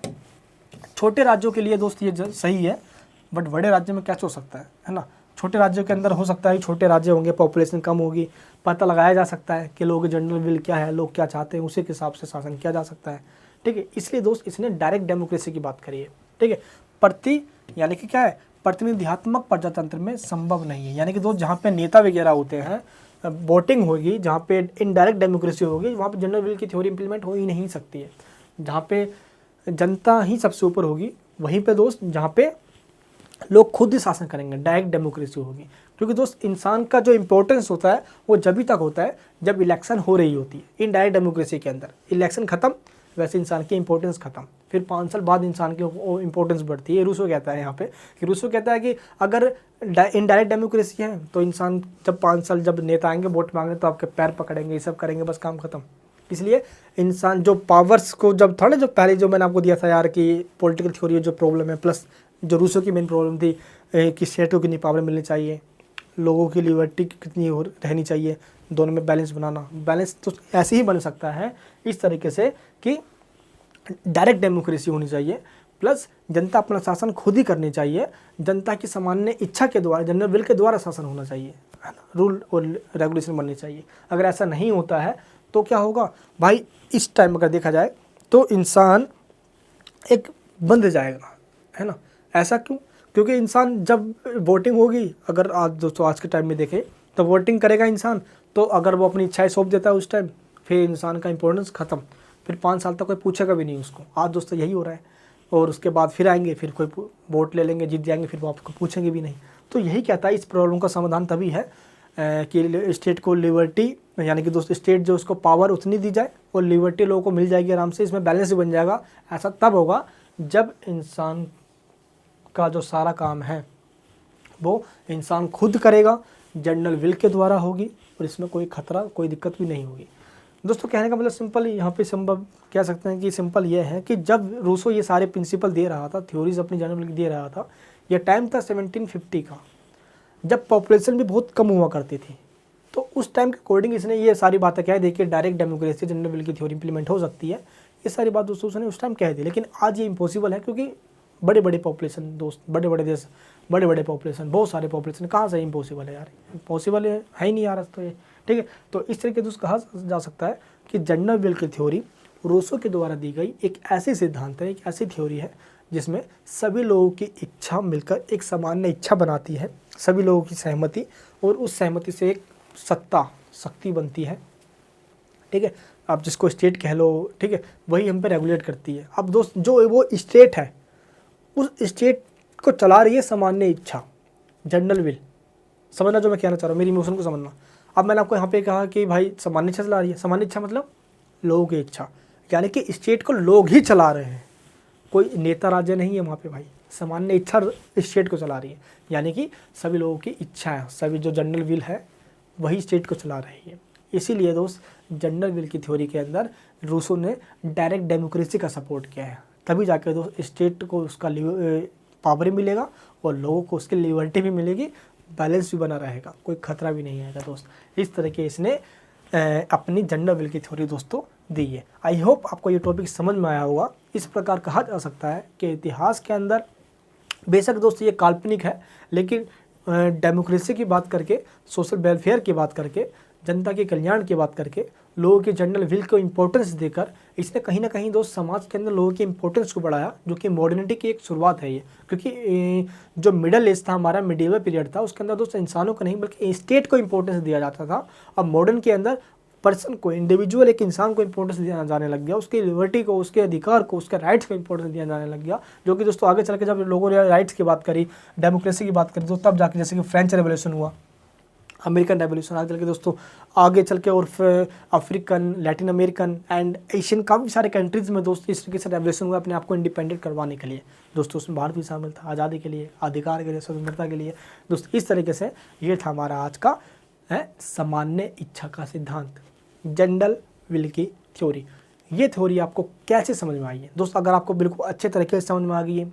छोटे राज्यों के लिए दोस्त ये सही है, बट बड़े राज्य में क्या हो सकता है ना। छोटे राज्यों के अंदर हो सकता है छोटे राज्य होंगे, पॉपुलेशन कम होगी, पता लगाया जा सकता है कि लोग जनरल विल क्या है, लोग क्या चाहते हैं, उसी के हिसाब से शासन किया जा सकता है। ठीक है, इसलिए दोस्त इसने डायरेक्ट डेमोक्रेसी की बात करी है। ठीक है, यानी कि क्या है, प्रतिनिधित्मक प्रजातंत्र में संभव नहीं है, यानी कि दोस्त जहाँ पे नेता वगैरह होते हैं, वोटिंग होगी, जहाँ पे इनडायरेक्ट डेमोक्रेसी होगी, वहाँ पे जनरल विल की थ्योरी इंप्लीमेंट हो ही नहीं सकती है। जहाँ पे जनता ही सबसे ऊपर होगी, वहीं पे दोस्त जहाँ पे लोग खुद ही शासन करेंगे, डायरेक्ट डेमोक्रेसी होगी। क्योंकि दोस्त इंसान का जो इंपॉर्टेंस होता है वो जब तक होता है जब इलेक्शन हो रही होती है। इनडायरेक्ट डेमोक्रेसी के अंदर इलेक्शन खत्म, वैसे इंसान की इंपॉर्टेंस खत्म, फिर 5 साल बाद इंसान की इंपॉर्टेंस बढ़ती है। रूसो कहता है यहाँ पे कि रूसो कहता है कि अगर इनडायरेक्ट डेमोक्रेसी है तो इंसान जब 5 साल जब नेता आएंगे वोट मांगने तो आपके पैर पकड़ेंगे, ये सब करेंगे, बस काम खत्म। इसलिए इंसान जो पावर्स को जब था ना, जो पहले जो मैंने आपको दिया था यार कि पॉलिटिकल थ्योरी जो प्रॉब्लम है, प्लस जो रूसो की मेन प्रॉब्लम थी कि स्टेट को कितनी पावर मिलनी चाहिए, लोगों की लिबर्टी कितनी रहनी चाहिए, दोनों में बैलेंस बनाना। बैलेंस तो ऐसे ही बन सकता है इस तरीके से कि डायरेक्ट डेमोक्रेसी होनी चाहिए, प्लस जनता अपना शासन खुद ही करनी चाहिए, जनता की सामान्य इच्छा के द्वारा, जनरल विल के द्वारा शासन होना चाहिए, है ना, रूल और रेगुलेशन बननी चाहिए। अगर ऐसा नहीं होता है तो क्या होगा भाई, इस टाइम अगर देखा जाए तो इंसान एक बंध जाएगा, है ना। ऐसा क्यों? क्योंकि इंसान जब वोटिंग होगी, अगर आज दोस्तों आज के टाइम में देखें तो वोटिंग करेगा इंसान, तो अगर वो अपनी इच्छाएं सौंप देता है उस टाइम, फिर इंसान का इंपॉर्टेंस खत्म, फिर 5 साल तक कोई पूछेगा भी नहीं उसको। आज दोस्तों यही हो रहा है, और उसके बाद फिर आएंगे, फिर कोई वोट ले लेंगे, जीत जाएंगे, फिर वो आपको पूछेंगे भी नहीं। तो यही कहता है इस प्रॉब्लम का समाधान तभी है कि स्टेट को लिबर्टी, यानी कि दोस्त स्टेट जो उसको पावर उतनी दी जाए और लिबर्टी लोगों को मिल जाएगी आराम से, इसमें बैलेंस भी बन जाएगा। ऐसा तब होगा जब इंसान का जो सारा काम है वो इंसान खुद करेगा, जनरल विल के द्वारा होगी, और इसमें कोई खतरा, कोई दिक्कत भी नहीं होगी। दोस्तों कहने का मतलब सिंपल, यहाँ पे संभव कह सकते हैं कि सिंपल ये है कि जब रूसो ये सारे प्रिंसिपल दे रहा था, थ्योरीज अपनी जनरल विल की दे रहा था, यह टाइम था 1750 का, जब पॉपुलेशन भी बहुत कम हुआ करती थी। तो उस टाइम के अकॉर्डिंग इसने ये सारी बातें कह दी कि डायरेक्ट डेमोक्रेसी जनरल विल की थ्योरी इंप्लीमेंट हो सकती है। ये सारी बात दोस्तों उसने उस टाइम कह दी, लेकिन आज ये इम्पॉसिबल है, क्योंकि बड़े बड़े पॉपुलेशन दोस्त, बड़े बड़े देश, बड़े बड़े पॉपुलेशन, बहुत सारे पॉपुलेशन, कहाँ से इम्पॉसिबल है यार, पॉसिबल है ही नहीं यार। तो ये ठीक है। तो इस तरीके से कहा जा सकता है कि जनरल विल की थ्योरी रूसो के द्वारा दी गई एक ऐसी सिद्धांत है, एक ऐसी थ्योरी है जिसमें सभी लोगों की इच्छा मिलकर एक सामान्य इच्छा बनाती है, सभी लोगों की सहमति, और उस सहमति से एक सत्ता, शक्ति बनती है। ठीक है, आप जिसको स्टेट कह लो, ठीक है, वही हम पे रेगुलेट करती है। अब दोस्त जो वो स्टेट है, उस स्टेट को चला रही है सामान्य इच्छा, जनरल विल। समझना जो मैं कहना चाह रहा हूँ, मेरी इमोशन को समझना। अब मैंने आपको यहाँ पे कहा कि भाई सामान्य इच्छा चला रही है, सामान्य इच्छा मतलब लोगों की इच्छा, यानी कि स्टेट को लोग ही चला रहे हैं, कोई नेता राज्य नहीं है वहाँ पे भाई, सामान्य इच्छा स्टेट को चला रही है, यानी कि सभी लोगों की इच्छा है, सभी जो जनरल विल है वही स्टेट को चला रही है। इसीलिए दोस्त जनरल विल की थ्योरी के अंदर रूसो ने डायरेक्ट डेमोक्रेसी का सपोर्ट किया है, तभी जाकर दोस्त स्टेट को उसका पावर भी मिलेगा और लोगों को उसकी लिबर्टी भी मिलेगी, बैलेंस भी बना रहेगा, कोई खतरा भी नहीं आएगा दोस्त। इस तरह के इसने अपनी जनरल विल की थ्योरी दोस्तों दी है। आई होप आपको ये टॉपिक समझ में आया होगा। इस प्रकार कहा जा सकता है कि इतिहास के अंदर बेशक दोस्तों ये काल्पनिक है, लेकिन डेमोक्रेसी की बात करके, सोशल वेलफेयर की बात करके, जनता के कल्याण की बात करके, लोगों के जनरल विल को इम्पोर्टेंस देकर इसने कहीं ना कहीं दोस्त समाज के अंदर लोगों की इम्पोर्टेंस को बढ़ाया, जो कि मॉडर्निटी की एक शुरुआत है ये। क्योंकि जो मिडल एज था हमारा, मिडिवल पीरियड था, उसके अंदर दोस्त इंसानों को नहीं बल्कि स्टेट को इम्पोर्टेंस दिया जाता था। अब मॉडर्न के अंदर पर्सन को, इंडिविजुअल एक इंसान को इंपॉर्टेंस दिया जाने लग गया, उसकी लिबर्टी को, उसके अधिकार को, उसके राइट्स को इंपॉर्टेंस दिया जाने लग गया। जो कि दोस्तों आगे चल के जब लोगों ने राइट्स की बात करी, डेमोक्रेसी की बात करी, तो तब जाके जैसे कि फ्रेंच रेवोल्यूशन हुआ, अमेरिकन रेवोल्यूशन, आगे चल के दोस्तों आगे चल के और African, Latin American and Asian काफ़ी सारे कंट्रीज़ में दोस्तों इस तरीके से रेवोल्यूशन हुआ अपने आप को इंडिपेंडेंट करवाने के लिए। दोस्तों उसमें भारत भी शामिल था, आज़ादी के लिए, अधिकार के लिए, स्वतंत्रता के लिए। दोस्तों इस तरीके से ये था हमारा आज का सामान्य इच्छा का सिद्धांत, जनरल विल की थ्योरी। ये थ्योरी आपको कैसे समझ में आई है दोस्तों? अगर आपको बिल्कुल अच्छे तरीके से समझ में आ गई है,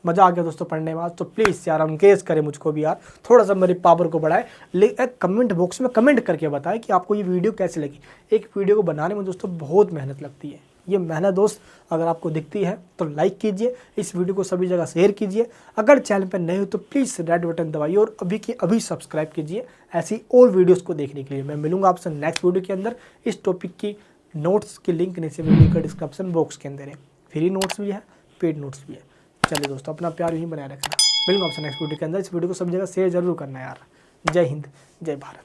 मज़ा आ गया दोस्तों पढ़ने में आज, तो प्लीज़ यार एनकरेज करें मुझको भी यार, थोड़ा सा मेरी पावर को बढ़ाए। कमेंट बॉक्स में कमेंट करके बताएं कि आपको ये वीडियो कैसी लगी। एक वीडियो को बनाने में दोस्तों बहुत मेहनत लगती है, ये मेहनत दोस्त अगर आपको दिखती है तो लाइक कीजिए, इस वीडियो को सभी जगह शेयर कीजिए। अगर चैनल पर नए हो तो प्लीज़ रेड बटन दबाइए और अभी की अभी सब्सक्राइब कीजिए ऐसी और वीडियोज़ को देखने के लिए। मैं मिलूंगा आपसे नेक्स्ट वीडियो के अंदर। इस टॉपिक की नोट्स की लिंक नीचे वीडियो का डिस्क्रिप्शन बॉक्स के अंदर है, फ्री नोट्स भी है, पेड नोट्स भी है। चलिए दोस्तों अपना प्यार यहीं बनाए रखना। मिलूंगा आपसे नेक्स्ट वीडियो के अंदर। इस वीडियो को सब जगह शेयर जरूर करना यार। जय हिंद, जय भारत।